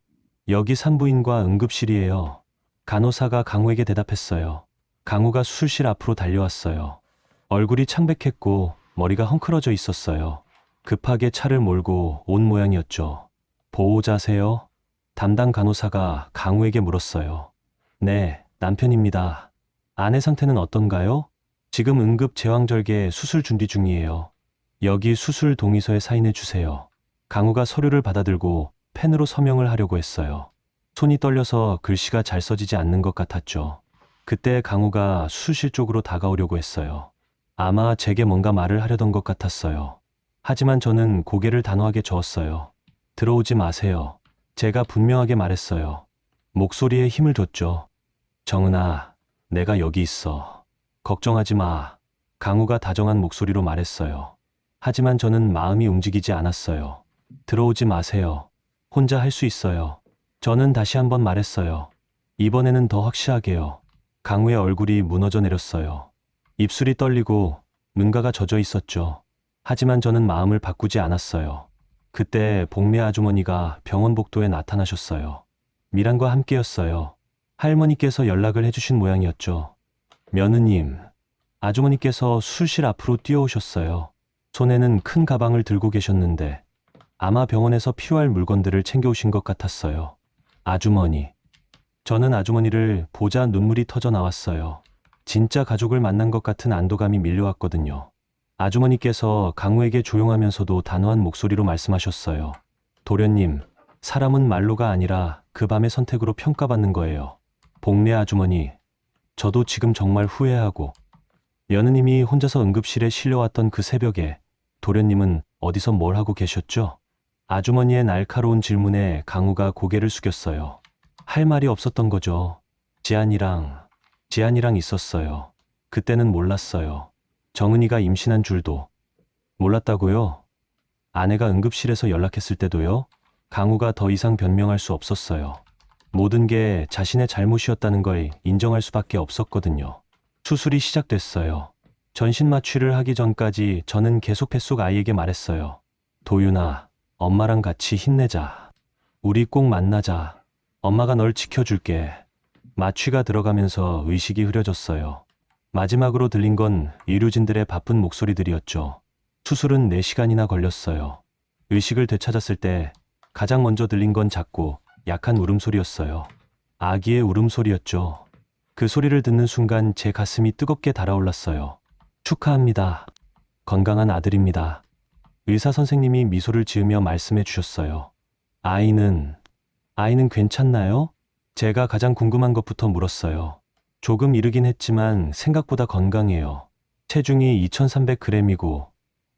여기 산부인과 응급실이에요. 간호사가 강우에게 대답했어요. 강우가 수술실 앞으로 달려왔어요. 얼굴이 창백했고 머리가 헝클어져 있었어요. 급하게 차를 몰고 온 모양이었죠. 보호자세요? 담당 간호사가 강우에게 물었어요. 네, 남편입니다. 아내 상태는 어떤가요? 지금 응급 제왕절개 수술 준비 중이에요. 여기 수술 동의서에 사인해 주세요. 강우가 서류를 받아들고 펜으로 서명을 하려고 했어요. 손이 떨려서 글씨가 잘 써지지 않는 것 같았죠. 그때 강우가 수술실 쪽으로 다가오려고 했어요. 아마 제게 뭔가 말을 하려던 것 같았어요. 하지만 저는 고개를 단호하게 저었어요. 들어오지 마세요. 제가 분명하게 말했어요. 목소리에 힘을 줬죠. 정은아, 내가 여기 있어. 걱정하지 마. 강우가 다정한 목소리로 말했어요. 하지만 저는 마음이 움직이지 않았어요. 들어오지 마세요. 혼자 할 수 있어요. 저는 다시 한번 말했어요. 이번에는 더 확실하게요. 강우의 얼굴이 무너져 내렸어요. 입술이 떨리고 눈가가 젖어 있었죠. 하지만 저는 마음을 바꾸지 않았어요. 그때 복례 아주머니가 병원 복도에 나타나셨어요. 미란과 함께였어요. 할머니께서 연락을 해주신 모양이었죠. 며느님, 아주머니께서 수술실 앞으로 뛰어오셨어요. 손에는 큰 가방을 들고 계셨는데 아마 병원에서 필요할 물건들을 챙겨오신 것 같았어요. 아주머니. 저는 아주머니를 보자 눈물이 터져 나왔어요. 진짜 가족을 만난 것 같은 안도감이 밀려왔거든요. 아주머니께서 강우에게 조용하면서도 단호한 목소리로 말씀하셨어요. 도련님, 사람은 말로가 아니라 그 밤의 선택으로 평가받는 거예요. 복례 아주머니, 저도 지금 정말 후회하고 며느님이 혼자서 응급실에 실려왔던 그 새벽에 도련님은 어디서 뭘 하고 계셨죠? 아주머니의 날카로운 질문에 강우가 고개를 숙였어요. 할 말이 없었던 거죠. 지안이랑 있었어요. 그때는 몰랐어요. 정은이가 임신한 줄도. 몰랐다고요? 아내가 응급실에서 연락했을 때도요? 강우가 더 이상 변명할 수 없었어요. 모든 게 자신의 잘못이었다는 걸 인정할 수밖에 없었거든요. 수술이 시작됐어요. 전신 마취를 하기 전까지 저는 계속 뱃속 아이에게 말했어요. 도윤아, 엄마랑 같이 힘내자. 우리 꼭 만나자. 엄마가 널 지켜줄게. 마취가 들어가면서 의식이 흐려졌어요. 마지막으로 들린 건 의료진들의 바쁜 목소리들이었죠. 수술은 4시간이나 걸렸어요. 의식을 되찾았을 때 가장 먼저 들린 건 작고 약한 울음소리였어요. 아기의 울음소리였죠. 그 소리를 듣는 순간 제 가슴이 뜨겁게 달아올랐어요. 축하합니다. 건강한 아들입니다. 의사 선생님이 미소를 지으며 말씀해 주셨어요. 아이는 괜찮나요? 제가 가장 궁금한 것부터 물었어요. 조금 이르긴 했지만 생각보다 건강해요. 체중이 2300g이고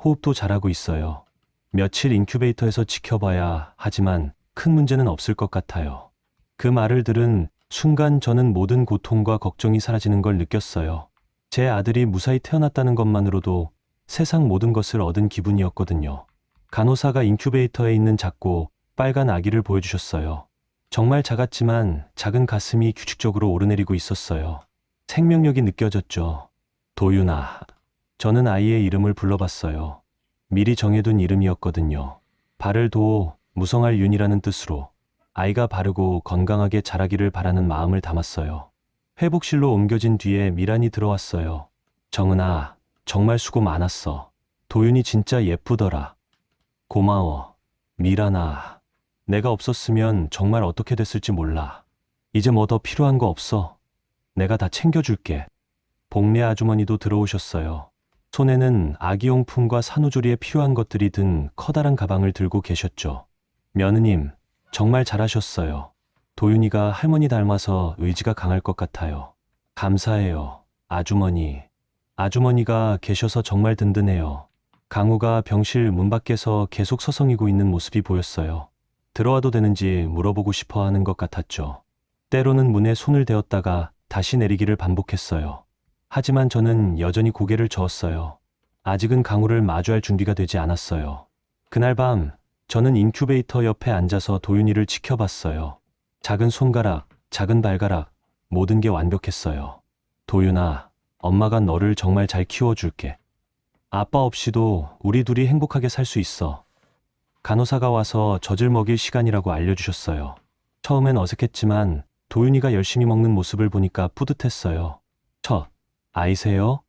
호흡도 잘하고 있어요. 며칠 인큐베이터에서 지켜봐야 하지만 큰 문제는 없을 것 같아요. 그 말을 들은 순간 저는 모든 고통과 걱정이 사라지는 걸 느꼈어요. 제 아들이 무사히 태어났다는 것만으로도 세상 모든 것을 얻은 기분이었거든요. 간호사가 인큐베이터에 있는 작고 빨간 아기를 보여주셨어요. 정말 작았지만 작은 가슴이 규칙적으로 오르내리고 있었어요. 생명력이 느껴졌죠. 도윤아. 저는 아이의 이름을 불러봤어요. 미리 정해둔 이름이었거든요. 발을 도우 무성할 윤이라는 뜻으로 아이가 바르고 건강하게 자라기를 바라는 마음을 담았어요. 회복실로 옮겨진 뒤에 미란이 들어왔어요. 정은아, 정말 수고 많았어. 도윤이 진짜 예쁘더라. 고마워. 미란아, 내가 없었으면 정말 어떻게 됐을지 몰라. 이제 뭐 더 필요한 거 없어. 내가 다 챙겨줄게. 복례 아주머니도 들어오셨어요. 손에는 아기용품과 산후조리에 필요한 것들이 든 커다란 가방을 들고 계셨죠. 며느님, 정말 잘하셨어요. 도윤이가 할머니 닮아서 의지가 강할 것 같아요. 감사해요, 아주머니. 아주머니가 계셔서 정말 든든해요. 강우가 병실 문 밖에서 계속 서성이고 있는 모습이 보였어요. 들어와도 되는지 물어보고 싶어 하는 것 같았죠. 때로는 문에 손을 대었다가 다시 내리기를 반복했어요. 하지만 저는 여전히 고개를 저었어요. 아직은 강우를 마주할 준비가 되지 않았어요. 그날 밤, 저는 인큐베이터 옆에 앉아서 도윤이를 지켜봤어요. 작은 손가락, 작은 발가락, 모든 게 완벽했어요. 도윤아, 엄마가 너를 정말 잘 키워줄게. 아빠 없이도 우리 둘이 행복하게 살 수 있어. 간호사가 와서 젖을 먹일 시간이라고 알려주셨어요. 처음엔 어색했지만 도윤이가 열심히 먹는 모습을 보니까 뿌듯했어요. 첫 아이세요?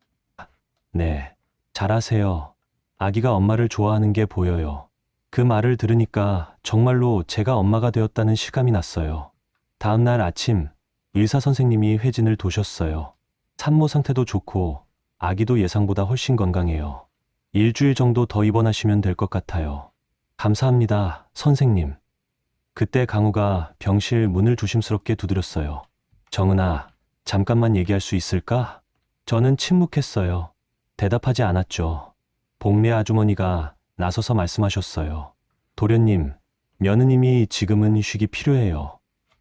네, 잘하세요. 아기가 엄마를 좋아하는 게 보여요. 그 말을 들으니까 정말로 제가 엄마가 되었다는 실감이 났어요. 다음 날 아침 의사 선생님이 회진을 도셨어요. 산모 상태도 좋고 아기도 예상보다 훨씬 건강해요. 일주일 정도 더 입원하시면 될 것 같아요. 감사합니다, 선생님. 그때 강우가 병실 문을 조심스럽게 두드렸어요. 정은아, 잠깐만 얘기할 수 있을까? 저는 침묵했어요. 대답하지 않았죠. 복례 아주머니가 나서서 말씀하셨어요. 도련님, 며느님이 지금은 휴식이 필요해요.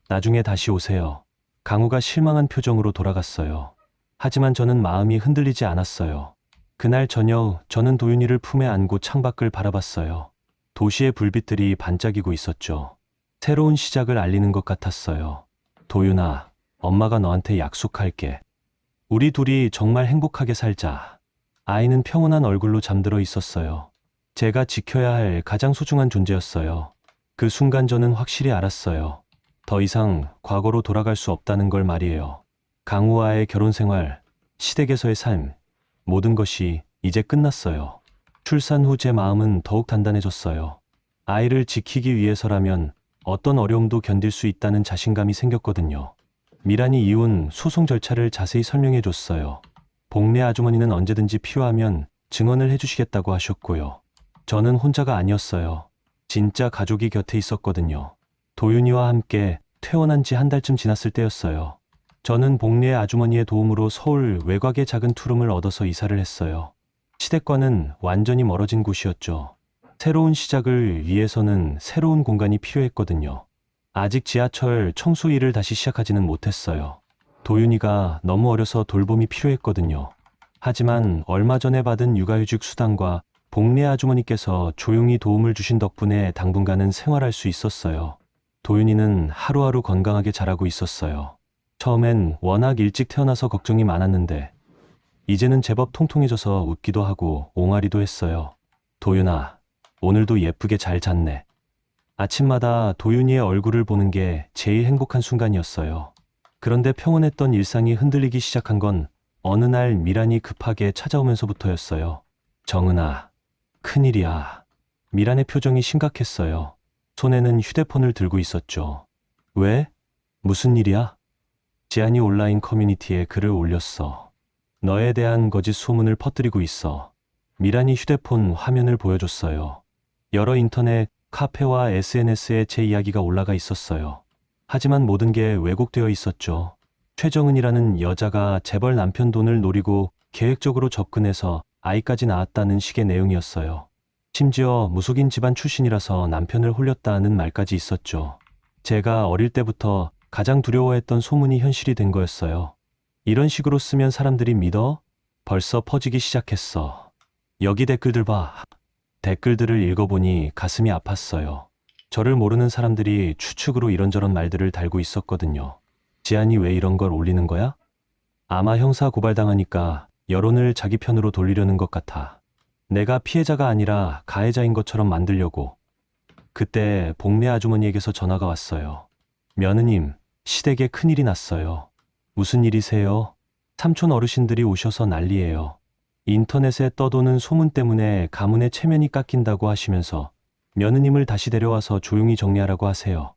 나중에 다시 오세요. 강우가 실망한 표정으로 돌아갔어요. 하지만 저는 마음이 흔들리지 않았어요. 그날 저녁 저는 도윤이를 품에 안고 창밖을 바라봤어요. 도시의 불빛들이 반짝이고 있었죠. 새로운 시작을 알리는 것 같았어요. 도윤아, 엄마가 너한테 약속할게. 우리 둘이 정말 행복하게 살자. 아이는 평온한 얼굴로 잠들어 있었어요. 제가 지켜야 할 가장 소중한 존재였어요. 그 순간 저는 확실히 알았어요. 더 이상 과거로 돌아갈 수 없다는 걸 말이에요. 강우와의 결혼 생활, 시댁에서의 삶, 모든 것이 이제 끝났어요. 출산 후 제 마음은 더욱 단단해졌어요. 아이를 지키기 위해서라면 어떤 어려움도 견딜 수 있다는 자신감이 생겼거든요. 미란이 이혼 소송 절차를 자세히 설명해 줬어요. 복례 아주머니는 언제든지 필요하면 증언을 해주시겠다고 하셨고요. 저는 혼자가 아니었어요. 진짜 가족이 곁에 있었거든요. 도윤이와 함께 퇴원한 지 한 달쯤 지났을 때였어요. 저는 복례 아주머니의 도움으로 서울 외곽의 작은 투룸을 얻어서 이사를 했어요. 시댁과는 완전히 멀어진 곳이었죠. 새로운 시작을 위해서는 새로운 공간이 필요했거든요. 아직 지하철 청소 일을 다시 시작하지는 못했어요. 도윤이가 너무 어려서 돌봄이 필요했거든요. 하지만 얼마 전에 받은 육아휴직 수당과 복례 아주머니께서 조용히 도움을 주신 덕분에 당분간은 생활할 수 있었어요. 도윤이는 하루하루 건강하게 자라고 있었어요. 처음엔 워낙 일찍 태어나서 걱정이 많았는데 이제는 제법 통통해져서 웃기도 하고 옹알이도 했어요. 도윤아, 오늘도 예쁘게 잘 잤네. 아침마다 도윤이의 얼굴을 보는 게 제일 행복한 순간이었어요. 그런데 평온했던 일상이 흔들리기 시작한 건 어느 날 미란이 급하게 찾아오면서부터였어요. 정은아, 큰일이야. 미란의 표정이 심각했어요. 손에는 휴대폰을 들고 있었죠. 왜? 무슨 일이야? 지안이 온라인 커뮤니티에 글을 올렸어. 너에 대한 거짓 소문을 퍼뜨리고 있어. 미란이 휴대폰 화면을 보여줬어요. 여러 인터넷, 카페와 SNS에 제 이야기가 올라가 있었어요. 하지만 모든 게 왜곡되어 있었죠. 최정은이라는 여자가 재벌 남편 돈을 노리고 계획적으로 접근해서 아이까지 낳았다는 식의 내용이었어요. 심지어 무속인 집안 출신이라서 남편을 홀렸다는 말까지 있었죠. 제가 어릴 때부터 가장 두려워했던 소문이 현실이 된 거였어요. 이런 식으로 쓰면 사람들이 믿어? 벌써 퍼지기 시작했어. 여기 댓글들 봐. 댓글들을 읽어보니 가슴이 아팠어요. 저를 모르는 사람들이 추측으로 이런저런 말들을 달고 있었거든요. 지안이 왜 이런 걸 올리는 거야? 아마 형사 고발당하니까 여론을 자기 편으로 돌리려는 것 같아. 내가 피해자가 아니라 가해자인 것처럼 만들려고. 그때 복례 아주머니에게서 전화가 왔어요. 며느님, 시댁에 큰일이 났어요. 무슨 일이세요? 삼촌 어르신들이 오셔서 난리예요. 인터넷에 떠도는 소문 때문에 가문의 체면이 깎인다고 하시면서 며느님을 다시 데려와서 조용히 정리하라고 하세요.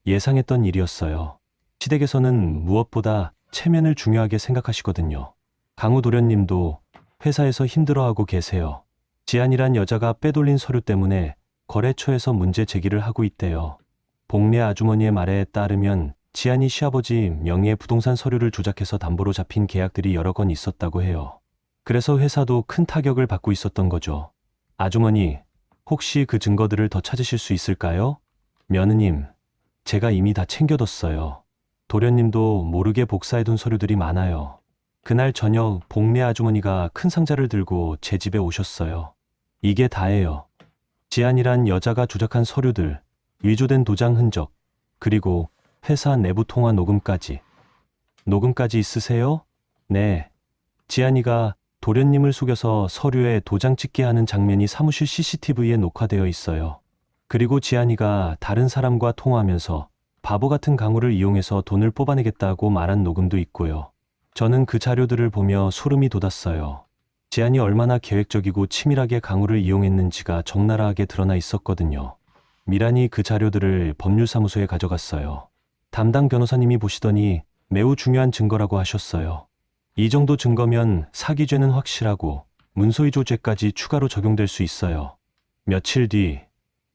예상했던 일이었어요. 시댁에서는 무엇보다 체면을 중요하게 생각하시거든요. 강우 도련님도 회사에서 힘들어하고 계세요. 지안이란 여자가 빼돌린 서류 때문에 거래처에서 문제 제기를 하고 있대요. 복례 아주머니의 말에 따르면 지안이 시아버지 명의의 부동산 서류를 조작해서 담보로 잡힌 계약들이 여러 건 있었다고 해요. 그래서 회사도 큰 타격을 받고 있었던 거죠. 아주머니, 혹시 그 증거들을 더 찾으실 수 있을까요? 며느님, 제가 이미 다 챙겨뒀어요. 도련님도 모르게 복사해둔 서류들이 많아요. 그날 저녁 복례 아주머니가 큰 상자를 들고 제 집에 오셨어요. 이게 다예요. 지안이란 여자가 조작한 서류들, 위조된 도장 흔적, 그리고 회사 내부 통화 녹음까지. 녹음까지 있으세요? 네. 지안이가 도련님을 속여서 서류에 도장 찍게 하는 장면이 사무실 CCTV에 녹화되어 있어요. 그리고 지안이가 다른 사람과 통화하면서 바보 같은 강우를 이용해서 돈을 뽑아내겠다고 말한 녹음도 있고요. 저는 그 자료들을 보며 소름이 돋았어요. 지안이 얼마나 계획적이고 치밀하게 강우를 이용했는지가 적나라하게 드러나 있었거든요. 미란이 그 자료들을 법률사무소에 가져갔어요. 담당 변호사님이 보시더니 매우 중요한 증거라고 하셨어요. 이 정도 증거면 사기죄는 확실하고 문서위조죄까지 추가로 적용될 수 있어요. 며칠 뒤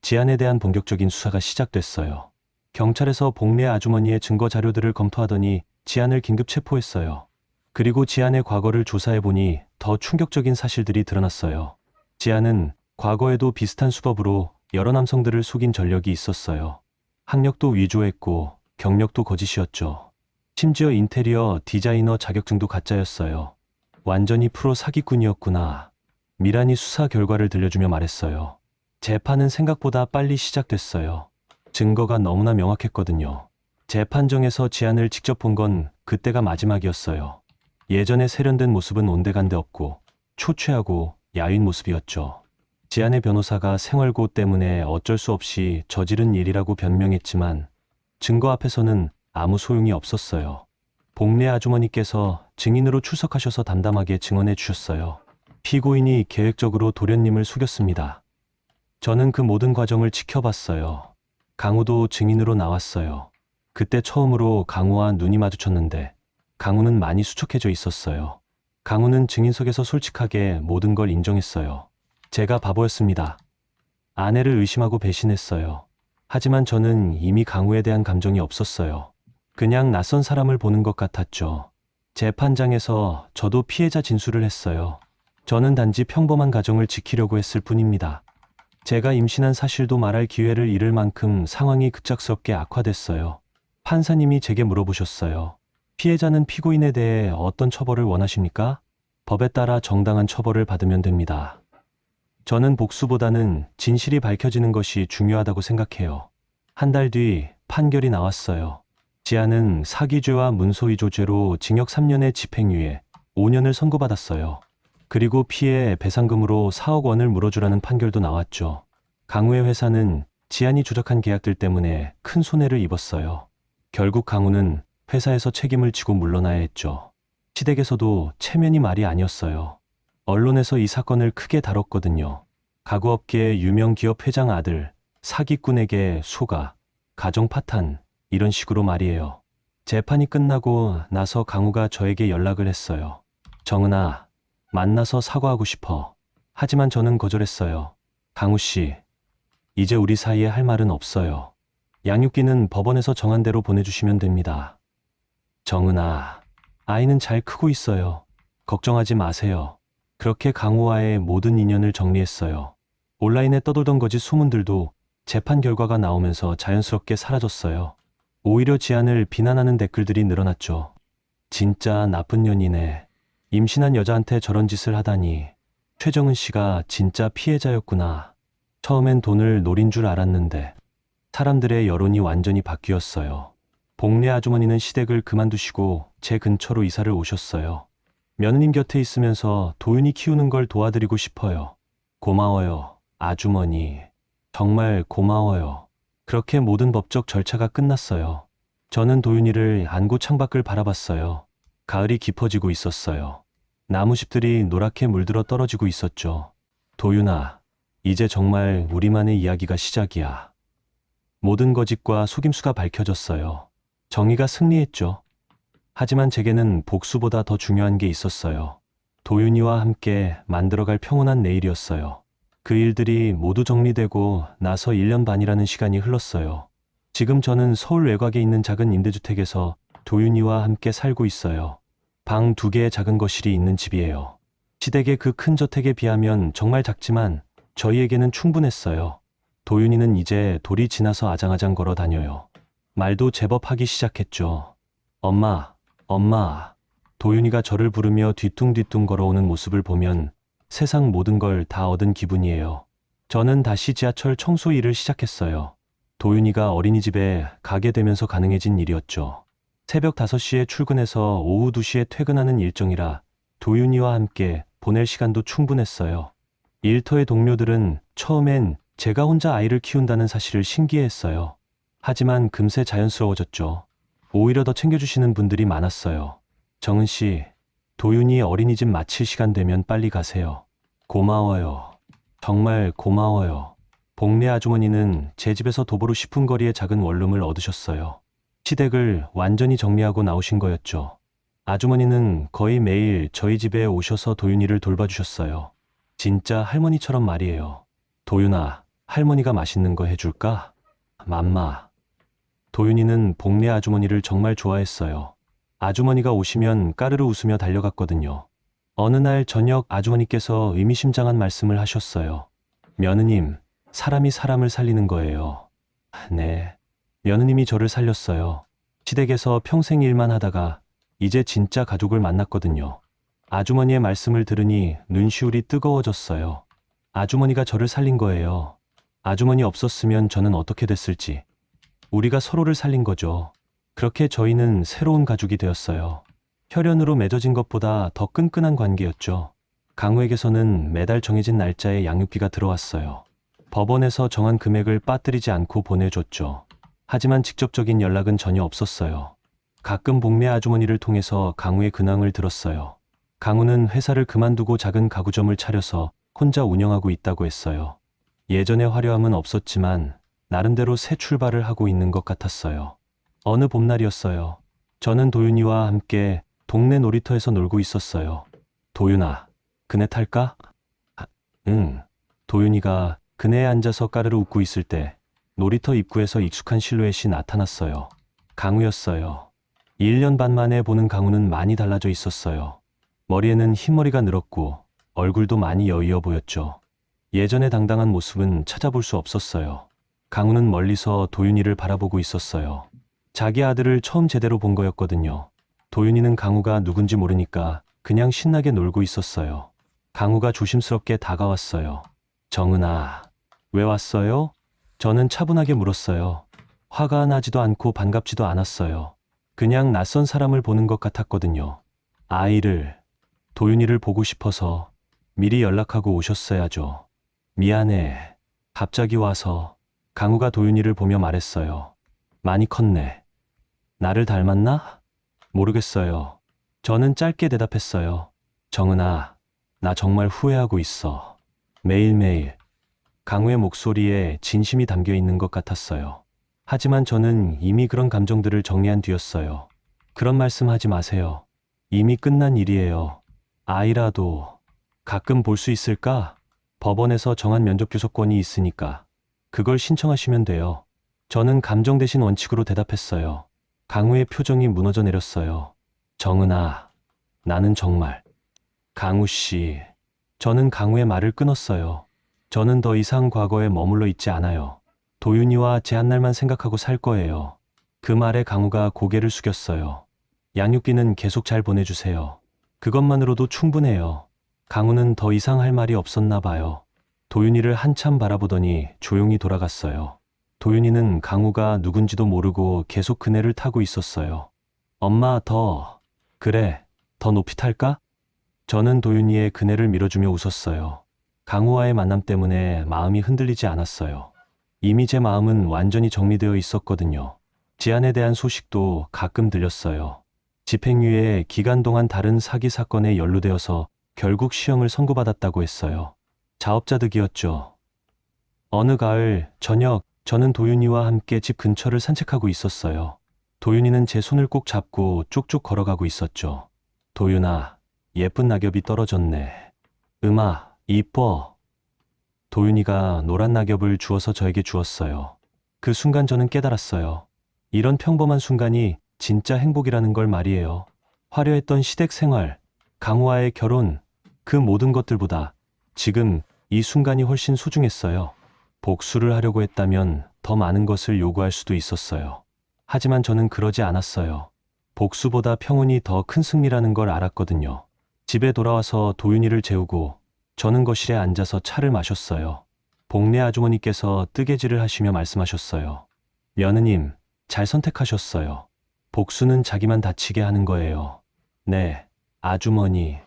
지안에 대한 본격적인 수사가 시작됐어요. 경찰에서 복례 아주머니의 증거 자료들을 검토하더니 지안을 긴급 체포했어요. 그리고 지안의 과거를 조사해보니 더 충격적인 사실들이 드러났어요. 지안은 과거에도 비슷한 수법으로 여러 남성들을 속인 전력이 있었어요. 학력도 위조했고 경력도 거짓이었죠. 심지어 인테리어 디자이너 자격증도 가짜였어요. 완전히 프로 사기꾼이었구나. 미란이 수사 결과를 들려주며 말했어요. 재판은 생각보다 빨리 시작됐어요. 증거가 너무나 명확했거든요. 재판정에서 지안을 직접 본 건 그때가 마지막이었어요. 예전에 세련된 모습은 온데간데 없고 초췌하고 야윈 모습이었죠. 지안의 변호사가 생활고 때문에 어쩔 수 없이 저지른 일이라고 변명했지만 증거 앞에서는 아무 소용이 없었어요. 복례 아주머니께서 증인으로 출석하셔서 담담하게 증언해 주셨어요. 피고인이 계획적으로 도련님을 속였습니다. 저는 그 모든 과정을 지켜봤어요. 강우도 증인으로 나왔어요. 그때 처음으로 강우와 눈이 마주쳤는데 강우는 많이 수척해져 있었어요. 강우는 증인석에서 솔직하게 모든 걸 인정했어요. 제가 바보였습니다. 아내를 의심하고 배신했어요. 하지만 저는 이미 강우에 대한 감정이 없었어요. 그냥 낯선 사람을 보는 것 같았죠. 재판장에서 저도 피해자 진술을 했어요. 저는 단지 평범한 가정을 지키려고 했을 뿐입니다. 제가 임신한 사실도 말할 기회를 잃을 만큼 상황이 급작스럽게 악화됐어요. 판사님이 제게 물어보셨어요. 피해자는 피고인에 대해 어떤 처벌을 원하십니까? 법에 따라 정당한 처벌을 받으면 됩니다. 저는 복수보다는 진실이 밝혀지는 것이 중요하다고 생각해요. 한 달 뒤 판결이 나왔어요. 지안은 사기죄와 문서위조죄로 징역 3년에 집행유예 5년을 선고받았어요. 그리고 피해 배상금으로 4억 원을 물어주라는 판결도 나왔죠. 강우의 회사는 지안이 조작한 계약들 때문에 큰 손해를 입었어요. 결국 강우는 회사에서 책임을 지고 물러나야 했죠. 시댁에서도 체면이 말이 아니었어요. 언론에서 이 사건을 크게 다뤘거든요. 가구업계의 유명 기업 회장 아들, 사기꾼에게 속아, 가정 파탄, 이런 식으로 말이에요. 재판이 끝나고 나서 강우가 저에게 연락을 했어요. 정은아, 만나서 사과하고 싶어. 하지만 저는 거절했어요. 강우 씨, 이제 우리 사이에 할 말은 없어요. 양육비는 법원에서 정한 대로 보내주시면 됩니다. 정은아, 아이는 잘 크고 있어요. 걱정하지 마세요. 그렇게 강우와의 모든 인연을 정리했어요. 온라인에 떠돌던 거짓 소문들도 재판 결과가 나오면서 자연스럽게 사라졌어요. 오히려 지안을 비난하는 댓글들이 늘어났죠. 진짜 나쁜 년이네. 임신한 여자한테 저런 짓을 하다니. 최정은 씨가 진짜 피해자였구나. 처음엔 돈을 노린 줄 알았는데. 사람들의 여론이 완전히 바뀌었어요. 복례 아주머니는 시댁을 그만두시고 제 근처로 이사를 오셨어요. 며느님 곁에 있으면서 도윤이 키우는 걸 도와드리고 싶어요. 고마워요, 아주머니. 정말 고마워요. 그렇게 모든 법적 절차가 끝났어요. 저는 도윤이를 안고 창밖을 바라봤어요. 가을이 깊어지고 있었어요. 나무잎들이 노랗게 물들어 떨어지고 있었죠. 도윤아, 이제 정말 우리만의 이야기가 시작이야. 모든 거짓과 속임수가 밝혀졌어요. 정의가 승리했죠. 하지만 제게는 복수보다 더 중요한 게 있었어요. 도윤이와 함께 만들어갈 평온한 내일이었어요. 그 일들이 모두 정리되고 나서 1년 반이라는 시간이 흘렀어요. 지금 저는 서울 외곽에 있는 작은 임대주택에서 도윤이와 함께 살고 있어요. 방 2개의 작은 거실이 있는 집이에요. 시댁의 그 큰 저택에 비하면 정말 작지만 저희에게는 충분했어요. 도윤이는 이제 돌이 지나서 아장아장 걸어 다녀요. 말도 제법 하기 시작했죠. 엄마, 엄마. 도윤이가 저를 부르며 뒤뚱뒤뚱 걸어오는 모습을 보면 세상 모든 걸 다 얻은 기분이에요. 저는 다시 지하철 청소 일을 시작했어요. 도윤이가 어린이집에 가게 되면서 가능해진 일이었죠. 새벽 5시에 출근해서 오후 2시에 퇴근하는 일정이라 도윤이와 함께 보낼 시간도 충분했어요. 일터의 동료들은 처음엔 제가 혼자 아이를 키운다는 사실을 신기해했어요. 하지만 금세 자연스러워졌죠. 오히려 더 챙겨주시는 분들이 많았어요. 정은 씨, 도윤이 어린이집 마칠 시간 되면 빨리 가세요. 고마워요. 정말 고마워요. 복례 아주머니는 제 집에서 도보로 10분 거리의 작은 원룸을 얻으셨어요. 시댁을 완전히 정리하고 나오신 거였죠. 아주머니는 거의 매일 저희 집에 오셔서 도윤이를 돌봐주셨어요. 진짜 할머니처럼 말이에요. 도윤아, 할머니가 맛있는 거 해줄까? 맘마. 도윤이는 복례 아주머니를 정말 좋아했어요. 아주머니가 오시면 까르르 웃으며 달려갔거든요. 어느 날 저녁 아주머니께서 의미심장한 말씀을 하셨어요. 며느님, 사람이 사람을 살리는 거예요. 네. 며느님이 저를 살렸어요. 시댁에서 평생 일만 하다가 이제 진짜 가족을 만났거든요. 아주머니의 말씀을 들으니 눈시울이 뜨거워졌어요. 아주머니가 저를 살린 거예요. 아주머니 없었으면 저는 어떻게 됐을지. 우리가 서로를 살린 거죠. 그렇게 저희는 새로운 가족이 되었어요. 혈연으로 맺어진 것보다 더 끈끈한 관계였죠. 강우에게서는 매달 정해진 날짜에 양육비가 들어왔어요. 법원에서 정한 금액을 빠뜨리지 않고 보내줬죠. 하지만 직접적인 연락은 전혀 없었어요. 가끔 복례 아주머니를 통해서 강우의 근황을 들었어요. 강우는 회사를 그만두고 작은 가구점을 차려서 혼자 운영하고 있다고 했어요. 예전의 화려함은 없었지만 나름대로 새 출발을 하고 있는 것 같았어요. 어느 봄날이었어요. 저는 도윤이와 함께 동네 놀이터에서 놀고 있었어요. 도윤아, 그네 탈까? 응. 도윤이가 그네에 앉아서 까르르 웃고 있을 때 놀이터 입구에서 익숙한 실루엣이 나타났어요. 강우였어요. 1년 반 만에 보는 강우는 많이 달라져 있었어요. 머리에는 흰머리가 늘었고 얼굴도 많이 여위어 보였죠. 예전의 당당한 모습은 찾아볼 수 없었어요. 강우는 멀리서 도윤이를 바라보고 있었어요. 자기 아들을 처음 제대로 본 거였거든요. 도윤이는 강우가 누군지 모르니까 그냥 신나게 놀고 있었어요. 강우가 조심스럽게 다가왔어요. 정은아, 왜 왔어요? 저는 차분하게 물었어요. 화가 나지도 않고 반갑지도 않았어요. 그냥 낯선 사람을 보는 것 같았거든요. 도윤이를 보고 싶어서 미리 연락하고 오셨어야죠. 미안해. 갑자기 와서. 강우가 도윤이를 보며 말했어요. 많이 컸네. 나를 닮았나? 모르겠어요. 저는 짧게 대답했어요. 정은아, 나 정말 후회하고 있어. 매일매일. 강우의 목소리에 진심이 담겨 있는 것 같았어요. 하지만 저는 이미 그런 감정들을 정리한 뒤였어요. 그런 말씀 하지 마세요. 이미 끝난 일이에요. 아이라도 가끔 볼 수 있을까? 법원에서 정한 면접 교섭권이 있으니까 그걸 신청하시면 돼요. 저는 감정 대신 원칙으로 대답했어요. 강우의 표정이 무너져 내렸어요. 정은아, 나는 정말. 강우 씨. 저는 강우의 말을 끊었어요. 저는 더 이상 과거에 머물러 있지 않아요. 도윤이와 제 한 날만 생각하고 살 거예요. 그 말에 강우가 고개를 숙였어요. 양육비는 계속 잘 보내주세요. 그것만으로도 충분해요. 강우는 더 이상 할 말이 없었나 봐요. 도윤이를 한참 바라보더니 조용히 돌아갔어요. 도윤이는 강우가 누군지도 모르고 계속 그네를 타고 있었어요. 엄마, 그래, 더 높이 탈까? 저는 도윤이의 그네를 밀어주며 웃었어요. 강우와의 만남 때문에 마음이 흔들리지 않았어요. 이미 제 마음은 완전히 정리되어 있었거든요. 지안에 대한 소식도 가끔 들렸어요. 집행유예 기간 동안 다른 사기 사건에 연루되어서 결국 시형을 선고받았다고 했어요. 자업자득이었죠. 어느 가을 저녁, 저는 도윤이와 함께 집 근처를 산책하고 있었어요. 도윤이는 제 손을 꼭 잡고 쭉쭉 걸어가고 있었죠. 도윤아, 예쁜 낙엽이 떨어졌네. 음아, 이뻐. 도윤이가 노란 낙엽을 주워서 저에게 주었어요. 그 순간 저는 깨달았어요. 이런 평범한 순간이 진짜 행복이라는 걸 말이에요. 화려했던 시댁 생활, 강우와의 결혼, 그 모든 것들보다 지금 이 순간이 훨씬 소중했어요. 복수를 하려고 했다면 더 많은 것을 요구할 수도 있었어요. 하지만 저는 그러지 않았어요. 복수보다 평온이 더 큰 승리라는 걸 알았거든요. 집에 돌아와서 도윤이를 재우고 저는 거실에 앉아서 차를 마셨어요. 복례 아주머니께서 뜨개질을 하시며 말씀하셨어요. 며느님, 잘 선택하셨어요. 복수는 자기만 다치게 하는 거예요. 네, 아주머니.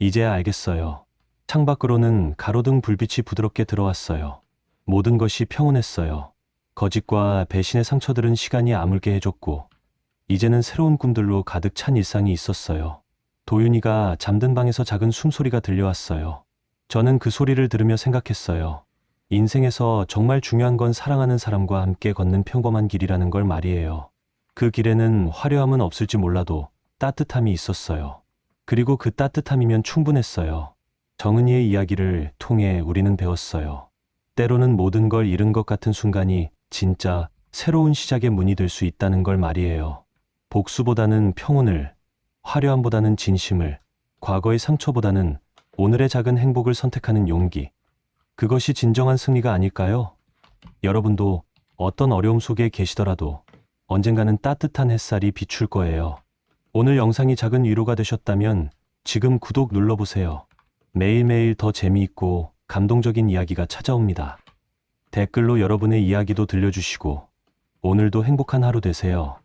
이제야 알겠어요. 창밖으로는 가로등 불빛이 부드럽게 들어왔어요. 모든 것이 평온했어요. 거짓과 배신의 상처들은 시간이 아물게 해줬고, 이제는 새로운 꿈들로 가득 찬 일상이 있었어요. 도윤이가 잠든 방에서 작은 숨소리가 들려왔어요. 저는 그 소리를 들으며 생각했어요. 인생에서 정말 중요한 건 사랑하는 사람과 함께 걷는 평범한 길이라는 걸 말이에요. 그 길에는 화려함은 없을지 몰라도 따뜻함이 있었어요. 그리고 그 따뜻함이면 충분했어요. 정은이의 이야기를 통해 우리는 배웠어요. 때로는 모든 걸 잃은 것 같은 순간이 진짜 새로운 시작의 문이 될 수 있다는 걸 말이에요. 복수보다는 평온을, 화려함보다는 진심을, 과거의 상처보다는 오늘의 작은 행복을 선택하는 용기. 그것이 진정한 승리가 아닐까요? 여러분도 어떤 어려움 속에 계시더라도 언젠가는 따뜻한 햇살이 비출 거예요. 오늘 영상이 작은 위로가 되셨다면 지금 구독 눌러보세요. 매일매일 더 재미있고 감동적인 이야기가 찾아옵니다. 댓글로 여러분의 이야기도 들려주시고 오늘도 행복한 하루 되세요.